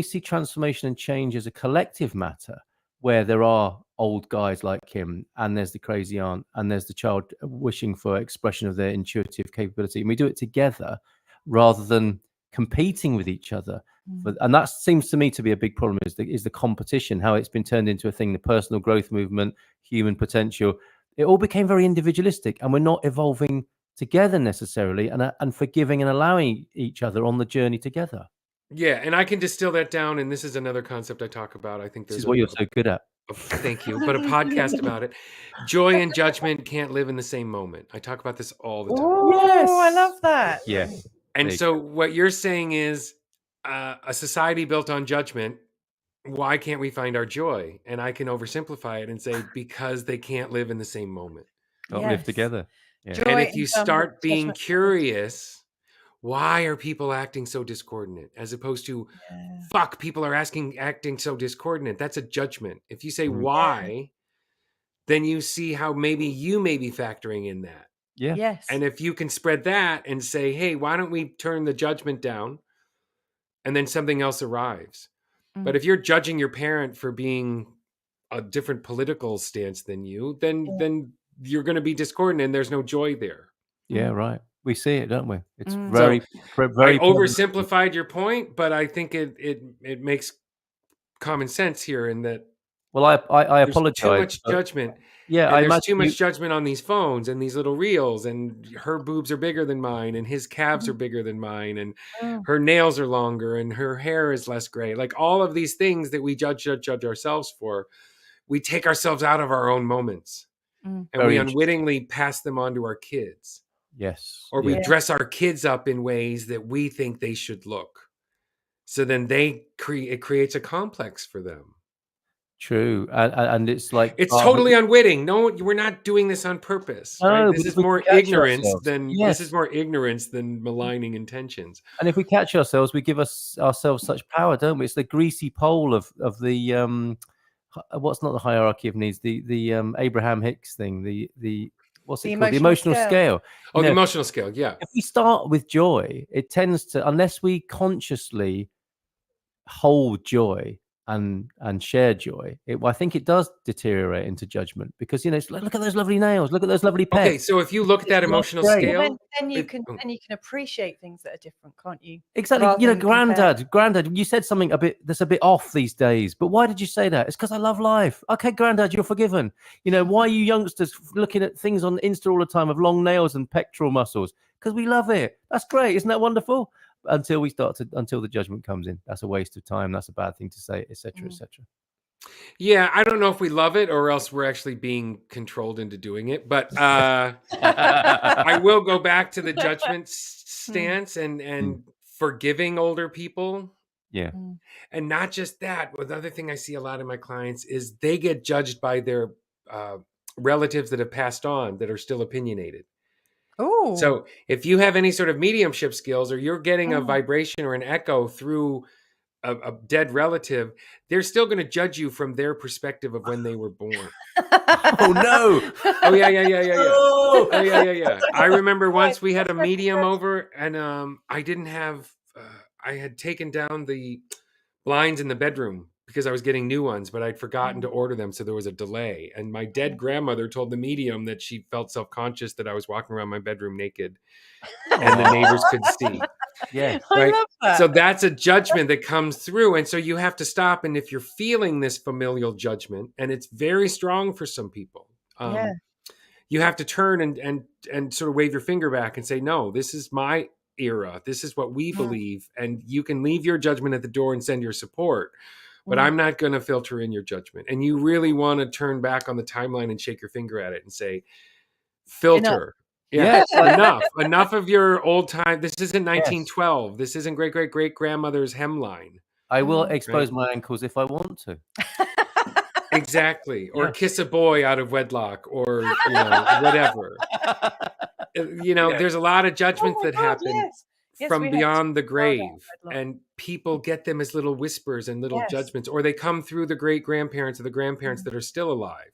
see transformation and change as a collective matter, where there are old guys like him, and there's the crazy aunt, and there's the child wishing for expression of their intuitive capability, and we do it together rather than competing with each other? And that seems to me to be a big problem, is the competition, how it's been turned into a thing, the personal growth movement, human potential. It all became very individualistic, and we're not evolving together necessarily, and forgiving and allowing each other on the journey together. Yeah, and I can distill that down, and this is another concept I talk about. I think this is what you're so good at. Thank you. But a podcast about it. Joy and judgment can't live in the same moment. I talk about this all the time. Oh, I love that. Yeah. And so what you're saying is a society built on judgment, why can't we find our joy? And I can oversimplify it and say, because they can't live in the same moment. Don't live together. Yeah. And if you start being curious, why are people acting so discordant? As opposed to, fuck, people are acting so discordant. That's a judgment. If you say why, then you see how maybe you may be factoring in that. Yeah. Yes. And if you can spread that and say, hey, why don't we turn the judgment down and then something else arrives. But if you're judging your parent for being a different political stance than you, then you're going to be discordant, and there's no joy there. Yeah, right. We see it, don't we? It's So very I oversimplified your point, but I think it makes common sense here in that. Well, I apologize. Too much judgment. Yeah, there's too much judgment on these phones and these little reels, and her boobs are bigger than mine, and his calves are bigger than mine, and her nails are longer, and her hair is less gray. Like all of these things that we judge ourselves for, we take ourselves out of our own moments, and we unwittingly pass them on to our kids. Yes. Or we dress our kids up in ways that we think they should look. So then it creates a complex for them. True, and it's like it's totally unwitting. No, we're not doing this on purpose. No, right? This is more ignorance than maligning intentions. And if we catch ourselves, we give ourselves such power, don't we? It's the greasy pole of the what's not the hierarchy of needs, the Abraham Hicks thing, the what's it called? The emotional scale. Oh, the emotional scale. Yeah. If we start with joy, it tends to, unless we consciously hold joy and share joy, I think it does deteriorate into judgment, because it's like, look at those lovely nails, look at those lovely pecs. Okay, so if you look at that emotional scale, then you can appreciate things that are different, can't you? Exactly. Granddad, you said something that's a bit off these days, but why did you say that? It's because I love life. Okay, Granddad, you're forgiven. Why are you youngsters looking at things on Insta all the time of long nails and pectoral muscles? Because we love it. That's great. Isn't that wonderful? Until the judgment comes in. That's a waste of time. That's a bad thing to say, etc., etc. Yeah, I don't know if we love it or else we're actually being controlled into doing it. But I will go back to the judgment stance and forgiving older people. Yeah. And not just that. But the other thing I see a lot in my clients is they get judged by their relatives that have passed on that are still opinionated. Oh. So if you have any sort of mediumship skills, or you're getting a vibration or an echo through a dead relative, they're still going to judge you from their perspective of when they were born. Oh no! Oh yeah. I remember once we had a medium over, and I didn't have. I had taken down the blinds in the bedroom because I was getting new ones, but I'd forgotten to order them, so there was a delay. And my dead grandmother told the medium that she felt self-conscious that I was walking around my bedroom naked, and the neighbors could see. Yeah, right. I love that. So that's a judgment that comes through, and so you have to stop. And if you're feeling this familial judgment, and it's very strong for some people, you have to turn and sort of wave your finger back and say, "No, this is my era. This is what we believe, and you can leave your judgment at the door and send your support." But I'm not going to filter in your judgment. And you really want to turn back on the timeline and shake your finger at it and say, filter. Enough. Yeah, enough of your old time. This isn't 1912. This isn't great-great-great-grandmother's hemline. I will expose my ankles if I want to. Exactly. Or kiss a boy out of wedlock, or whatever. There's a lot of judgments that happen. From beyond the grave, and people get them as little whispers and little judgments, or they come through the great-grandparents or the grandparents that are still alive.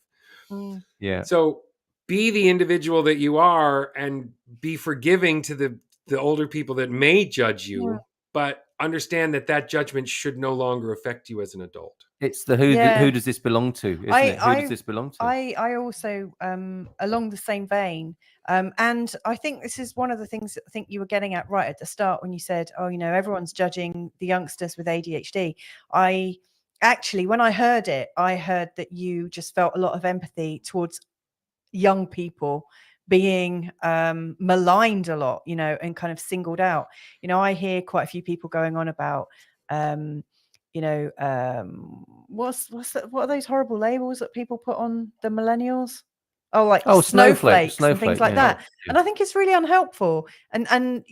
Yeah. So be the individual that you are, and be forgiving to the older people that may judge you, but understand that judgment should no longer affect you as an adult. It's the who does this belong to, isn't it? Who does this belong to? I also, along the same vein, and I think this is one of the things that I think you were getting at right at the start when you said, everyone's judging the youngsters with ADHD. When I heard it, I heard that you just felt a lot of empathy towards young people being maligned a lot, and kind of singled out. I hear quite a few people going on about, what are those horrible labels that people put on the millennials? Snowflakes and things like that. And I think it's really unhelpful. And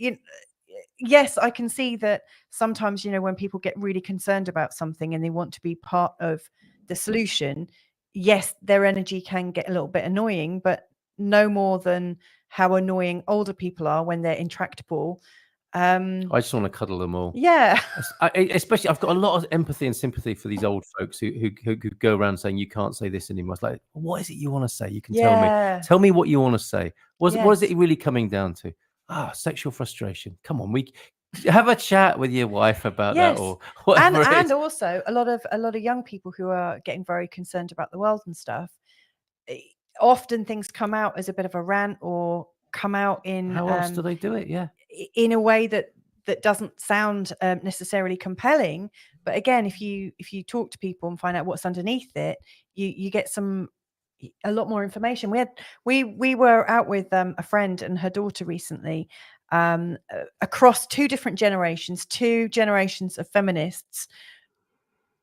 yes, I can see that sometimes, when people get really concerned about something and they want to be part of the solution, yes, their energy can get a little bit annoying, but no more than how annoying older people are when they're intractable. I just want to cuddle them all. Yeah. Especially, I've got a lot of empathy and sympathy for these old folks who go around saying, you can't say this anymore. It's like, what is it you want to say? You can tell me. Tell me what you want to say. What is it really coming down to? Sexual frustration. Come on, Have a chat with your wife about that, or whatever. And also a lot of young people who are getting very concerned about the world and stuff. Often things come out as a bit of a rant, or come out in how else do they do it? Yeah, in a way that doesn't sound necessarily compelling. But again, if you talk to people and find out what's underneath it, you get a lot more information. We were out with a friend and her daughter recently, across two generations of feminists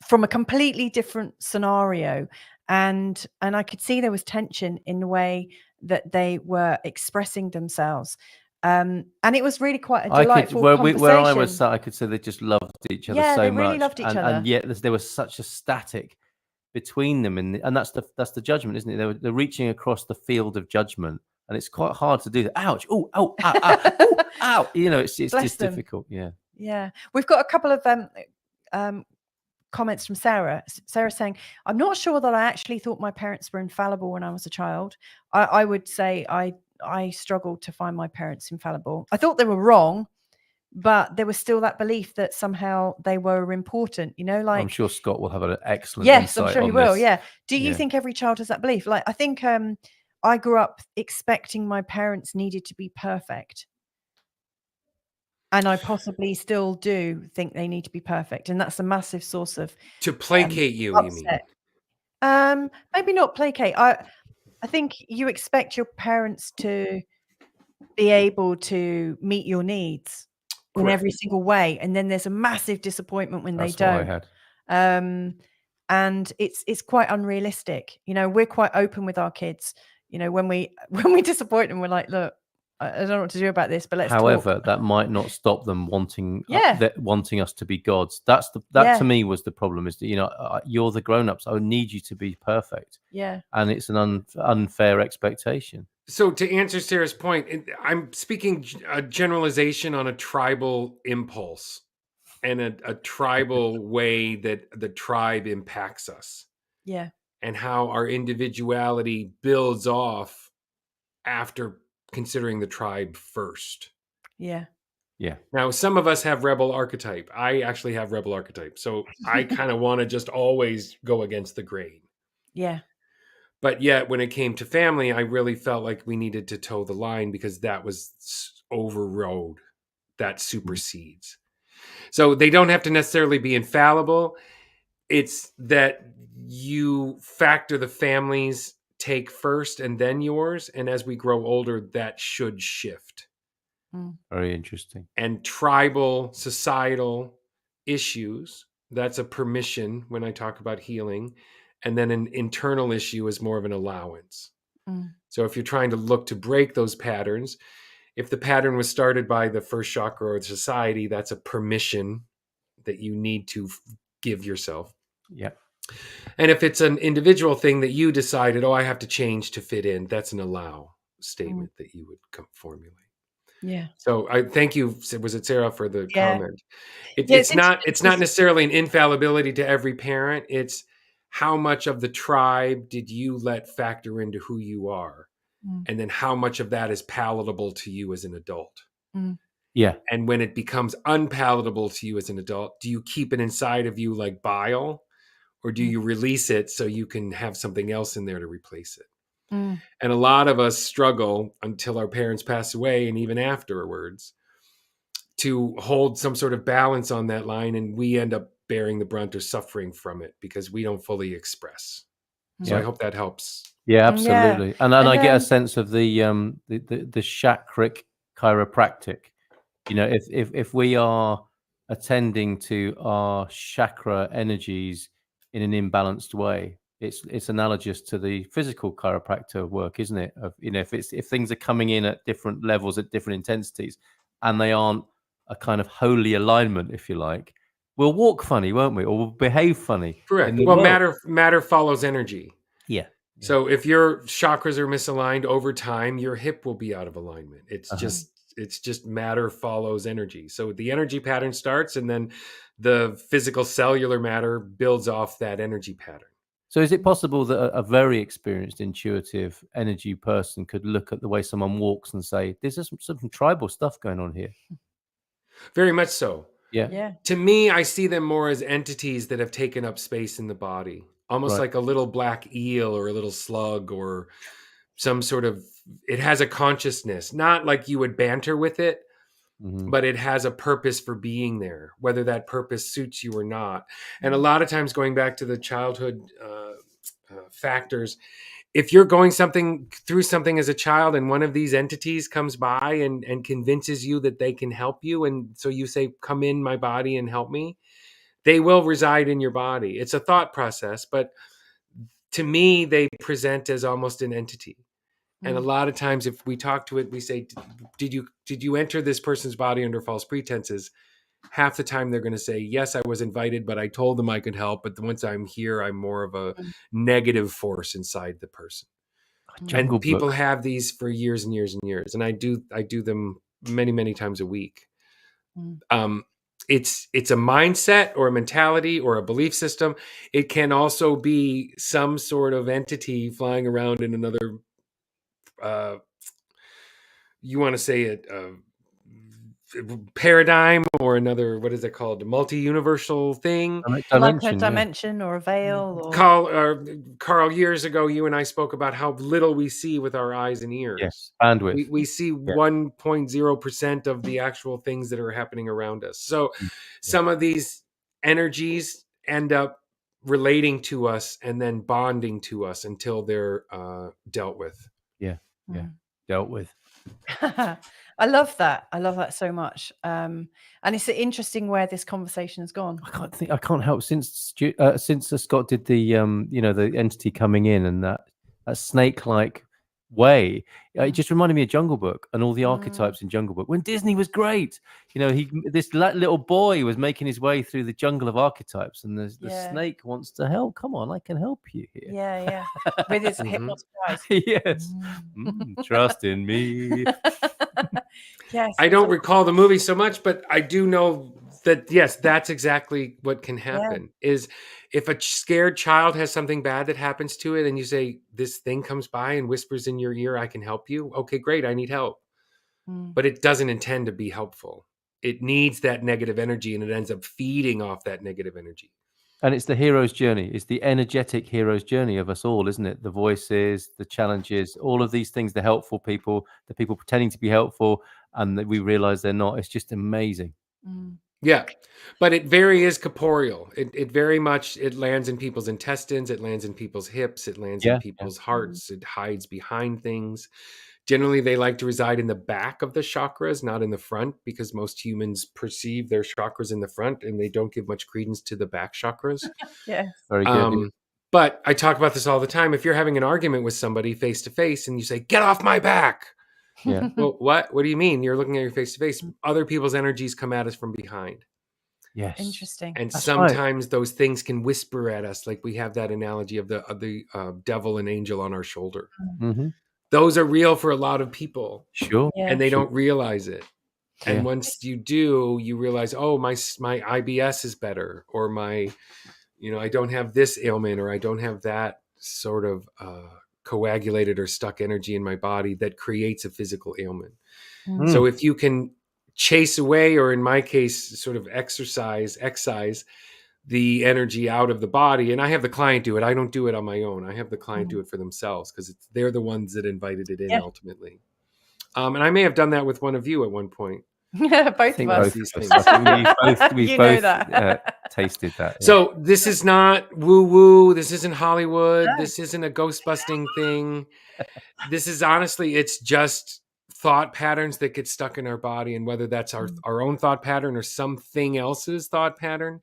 from a completely different scenario, and I could see there was tension in the way that they were expressing themselves. And it was really quite a delightful conversation. Where I was sat, I could say they just loved each other so much. Yeah, they really loved each other. And yet there was such a static between them, and that's the judgment, isn't it? They're reaching across the field of judgment, and it's quite hard to do that. Ouch! Oh, ow, ow, ow, ow, ow. You know, it's just difficult. Yeah. We've got a couple of comments from Sarah. Sarah saying, "I'm not sure that I actually thought my parents were infallible when I was a child. I would say I struggled to find my parents infallible. I thought they were wrong, but there was still that belief that somehow they were important, you know, like." I'm sure Scott will have an excellent Yes, insight I'm sure he on will. this. Yeah. Do you think every child has that belief? Like, I think I grew up expecting my parents needed to be perfect. And I possibly still do think they need to be perfect. And that's a massive source of to placate you upset. You mean? Maybe not placate. I think you expect your parents to be able to meet your needs in every single way, and then there's a massive disappointment when they don't. What I had. And it's quite unrealistic. You know, we're quite open with our kids. You know, when we disappoint them, we're like, look, I don't know what to do about this, but let's However, talk. that might not stop them wanting us to be gods. That to me was the problem, is that, you know, you're the grown-ups. I need you to be perfect. Yeah. And it's an unfair expectation. So to answer Sarah's point, I'm speaking a generalization on a tribal impulse and a tribal way that the tribe impacts us. Yeah. And how our individuality builds off after considering the tribe first. Yeah. Yeah. Now, some of us have rebel archetype. I actually have rebel archetype. So I kind of want to just always go against the grain. Yeah. But yet when it came to family, I really felt like we needed to toe the line, because that was overrode. That supersedes. So they don't have to necessarily be infallible. It's that you factor the family's take first and then yours. And as we grow older, that should shift. Very interesting. And tribal, societal issues, that's a permission when I talk about healing. And then an internal issue is more of an allowance. So if you're trying to look to break those patterns, if the pattern was started by the first chakra or the society, that's a permission that you need to give yourself. Yeah. And if it's an individual thing that you decided, I have to change to fit in, that's an allow statement that you would formulate. Yeah. So I thank you. Was it Sarah for the comment? It's not necessarily an infallibility to every parent. It's how much of the tribe did you let factor into who you are? And then how much of that is palatable to you as an adult? Yeah. And when it becomes unpalatable to you as an adult, do you keep it inside of you like bile? Or do you release it so you can have something else in there to replace it? And a lot of us struggle until our parents pass away, and even afterwards, to hold some sort of balance on that line. And we end up bearing the brunt or suffering from it because we don't fully express. So I hope that helps. Yeah, absolutely. Yeah. And I get a sense of the chakric chiropractic. You know, if we are attending to our chakra energies in an imbalanced way, it's analogous to the physical chiropractor work, isn't it? Of, you know, if things are coming in at different levels, at different intensities, and they aren't a kind of holy alignment, if you like, we'll walk funny, won't we? Or we'll behave funny. Correct. Well, matter follows energy. Yeah. So if your chakras are misaligned over time, your hip will be out of alignment. It's just matter follows energy. So the energy pattern starts, and then the physical cellular matter builds off that energy pattern. So is it possible that a very experienced intuitive energy person could look at the way someone walks and say, there's some tribal stuff going on here? Very much so. Yeah. To me, I see them more as entities that have taken up space in the body, almost like a little black eel or a little slug or some sort of, it has a consciousness, not like you would banter with it, but it has a purpose for being there, whether that purpose suits you or not. And a lot of times, going back to the childhood factors, if you're going through something as a child and one of these entities comes by and convinces you that they can help you, and so you say, come in my body and help me, they will reside in your body. It's a thought process, but to me, they present as almost an entity. And a lot of times if we talk to it, we say, did you enter this person's body under false pretenses? Half the time they're going to say, yes, I was invited, but I told them I could help. But once I'm here, I'm more of a negative force inside the person. Jungle And people Book. have these for years and years and years. And I do them many, many times a week. It's a mindset or a mentality or a belief system. It can also be some sort of entity flying around in another you want to say it paradigm or another, what is it called, a multi-universal thing, like a dimension or a veil. Or... Carl, years ago you and I spoke about how little we see with our eyes and ears. Yes, bandwidth. We see 1.0% of the actual things that are happening around us. So some of these energies end up relating to us and then bonding to us until they're dealt with. Dealt with. I love that. I love that so much. And it's interesting where this conversation has gone. I can't help since Scott did the the entity coming in and that snake-like way. It just reminded me of Jungle Book and all the archetypes in Jungle Book when Disney was great. This little boy was making his way through the jungle of archetypes, and the snake wants to help. Come on, I can help you here. Yeah, with his hypnotic eyes. Yes, trust in me. Yes, I don't recall the movie so much, but I do know that yes, that's exactly what can happen. Is if a scared child has something bad that happens to it and you say, this thing comes by and whispers in your ear, I can help you. Okay, great. I need help. But it doesn't intend to be helpful. It needs that negative energy and it ends up feeding off that negative energy. And it's the hero's journey. It's the energetic hero's journey of us all, isn't it? The voices, the challenges, all of these things, the helpful people, the people pretending to be helpful, and that we realize they're not. It's just amazing. Yeah, but it very is corporeal. It very much, it lands in people's intestines. It lands in people's hips. It lands in people's hearts. It hides behind things. Generally, they like to reside in the back of the chakras, not in the front, because most humans perceive their chakras in the front and they don't give much credence to the back chakras. Yes. Very good. But I talk about this all the time. If you're having an argument with somebody face to face and you say, get off my back. Yeah. Well, what do you mean? You're looking at your face to face. Other people's energies come at us from behind. Yes. Interesting. And sometimes those things can whisper at us. Like we have that analogy of the devil and angel on our shoulder. Those are real for a lot of people. Sure. And they don't realize it. And once you do, you realize, oh, my IBS is better, or my, I don't have this ailment, or I don't have that sort of coagulated or stuck energy in my body that creates a physical ailment. So if you can chase away, or in my case, sort of excise the energy out of the body, and I have the client do it. I don't do it on my own. I have the client do it for themselves because they're the ones that invited it in ultimately. And I may have done that with one of you at one point. Yeah, both of us. These things. We both tasted that. Yeah. So this is not woo-woo. This isn't Hollywood. No. This isn't a ghost-busting thing. This is honestly, it's just thought patterns that get stuck in our body, and whether that's our own thought pattern or something else's thought pattern,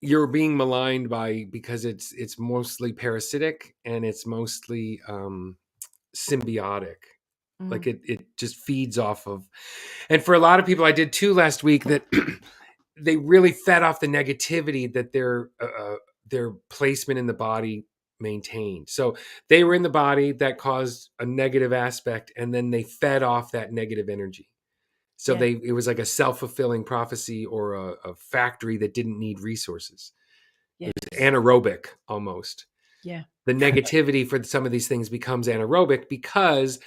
you're being maligned because it's mostly parasitic and it's mostly symbiotic. Like it just feeds off of, and for a lot of people, I did 2 last week that they really fed off the negativity that their placement in the body maintained. So they were in the body that caused a negative aspect, and then they fed off that negative energy. So it was like a self-fulfilling prophecy, or a factory that didn't need resources. It was anaerobic almost. Yeah. The negativity for some of these things becomes anaerobic because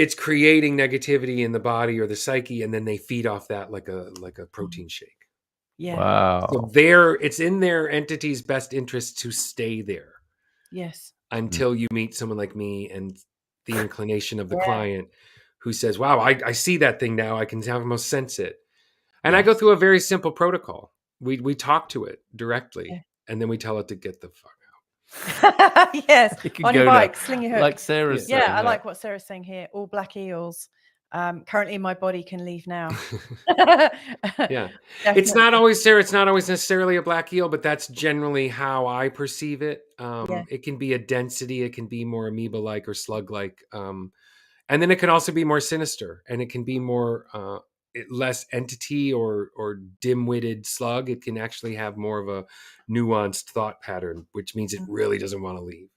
it's creating negativity in the body or the psyche, and then they feed off that like a protein shake. Yeah. Wow. So it's in their entity's best interest to stay there. Yes. Until you meet someone like me and the inclination of the client who says, wow, I see that thing now. I can almost sense it. And I go through a very simple protocol. We talk to it directly, and then we tell it to get the fuck out. Yes. On your bike, sling your hook. Like Sarah's saying. I like what Sarah's saying here. All black eels. Currently my body can leave now. Yeah. It's not always, Sarah, it's not always necessarily a black eel, but that's generally how I perceive it. It can be a density, it can be more amoeba-like or slug-like. And then it can also be more sinister, and it can be more less entity or dim-witted slug. It can actually have more of a nuanced thought pattern, which means it really doesn't want to leave.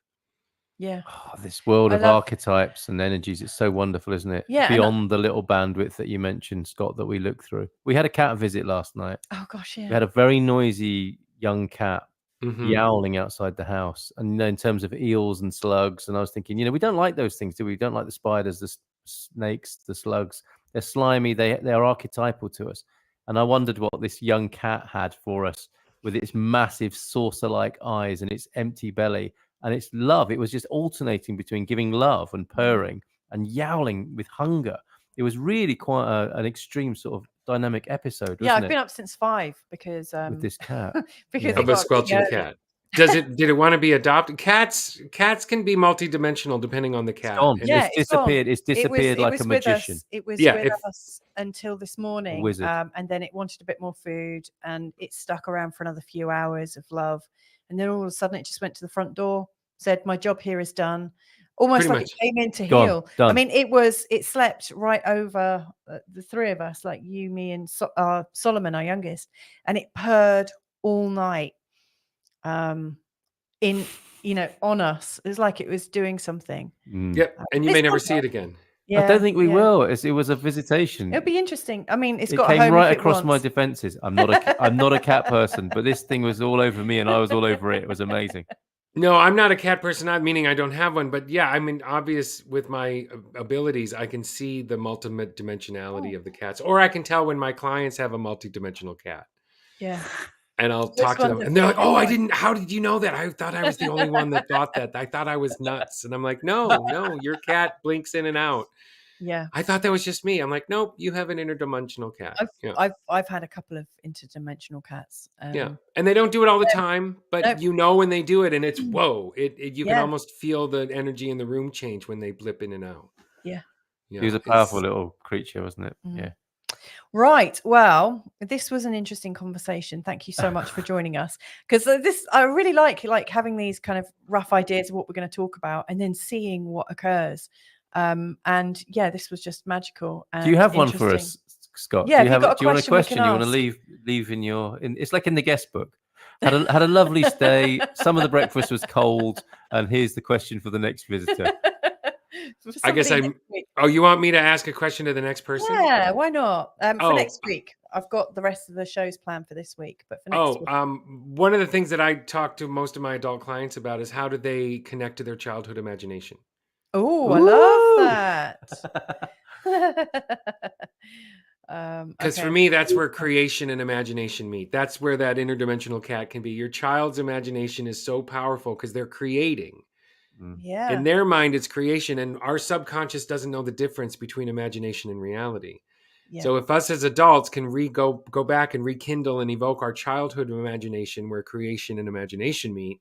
Yeah. Oh, this world of archetypes and energies, it's so wonderful, isn't it? Yeah. Beyond the little bandwidth that you mentioned, Scott, that we looked through. We had a cat visit last night. Oh gosh, yeah. We had a very noisy young cat yowling outside the house. And in terms of eels and slugs, and I was thinking, we don't like those things, do we? We don't like the spiders, the snakes, the slugs. They're slimy, they're archetypal to us. And I wondered what this young cat had for us with its massive saucer-like eyes and its empty belly. And it's love. It was just alternating between giving love and purring and yowling with hunger. It was really quite an extreme sort of dynamic episode, wasn't I've been up since 5 because with this cat. because of a squelching cat. Did it want to be adopted? Cats can be multidimensional depending on the cat. It's disappeared. It's disappeared like a magician. It was with us until this morning. Wizard. And then it wanted a bit more food, and it stuck around for another few hours of love. And then all of a sudden it just went to the front door, said, my job here is done. Almost like it came in to heal. Done. I mean, it slept right over the three of us, like you, me, and Solomon, our youngest, and it purred all night. On us. It was like it was doing something. Yep. And you may never see it again. I don't think we will. It was a visitation. It'll be interesting. I mean, it came right across my defenses. I'm not a cat person, but this thing was all over me and I was all over it. It was amazing. No, I'm not a cat person, not meaning I don't have one, but yeah, I mean, obvious with my abilities, I can see the multidimensionality of the cats, or I can tell when my clients have a multidimensional cat. Yeah. And I'll talk to them and they're like, how did you know that? I thought I was the only one that thought that. I thought I was nuts. And I'm like, no, your cat blinks in and out. Yeah. I thought that was just me. I'm like, nope, you have an interdimensional cat. I've had a couple of interdimensional cats. And they don't do it all the time, but when they do it, and it's whoa. You can almost feel the energy in the room change when they blip in and out. Yeah. He was a powerful little creature, wasn't it? Yeah. Right. Well, this was an interesting conversation. Thank you so much for joining us. Because I really like having these kind of rough ideas of what we're going to talk about and then seeing what occurs. This was just magical. Do you have one for us, Scott? Yeah. Do you want a question you want to leave in your? It's like in the guest book. Had a lovely stay. Some of the breakfast was cold, and here's the question for the next visitor. I guess you want me to ask a question to the next person? Yeah, why not? For next week. I've got the rest of the shows planned for this week, but for next week. One of the things that I talk to most of my adult clients about is how do they connect to their childhood imagination? Oh, I love that. Because for me, that's where creation and imagination meet. That's where that interdimensional cat can be. Your child's imagination is so powerful because they're creating. Yeah. In their mind, it's creation, and our subconscious doesn't know the difference between imagination and reality. Yeah. So if us as adults can go back and rekindle and evoke our childhood imagination where creation and imagination meet,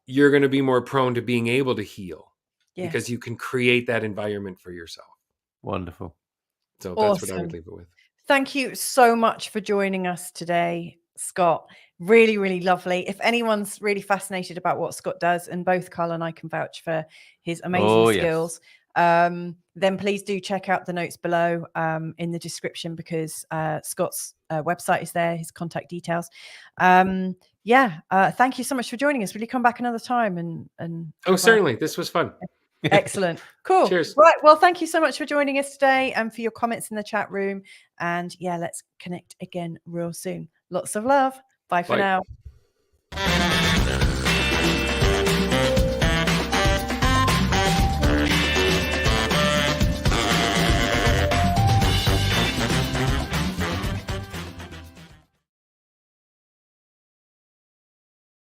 you're going to be more prone to being able to heal because you can create that environment for yourself. Wonderful. So that's what I would leave it with. Thank you so much for joining us today, Scott. Really, really lovely. If anyone's really fascinated about what Scott does, and both Carl and I can vouch for his amazing skills, then please do check out the notes below in the description because Scott's website is there, his contact details. Thank you so much for joining us. Will you come back another time? And certainly. This was fun. Excellent. Cool. Cheers. Right. Well, thank you so much for joining us today and for your comments in the chat room. And let's connect again real soon. Lots of love. Bye for now.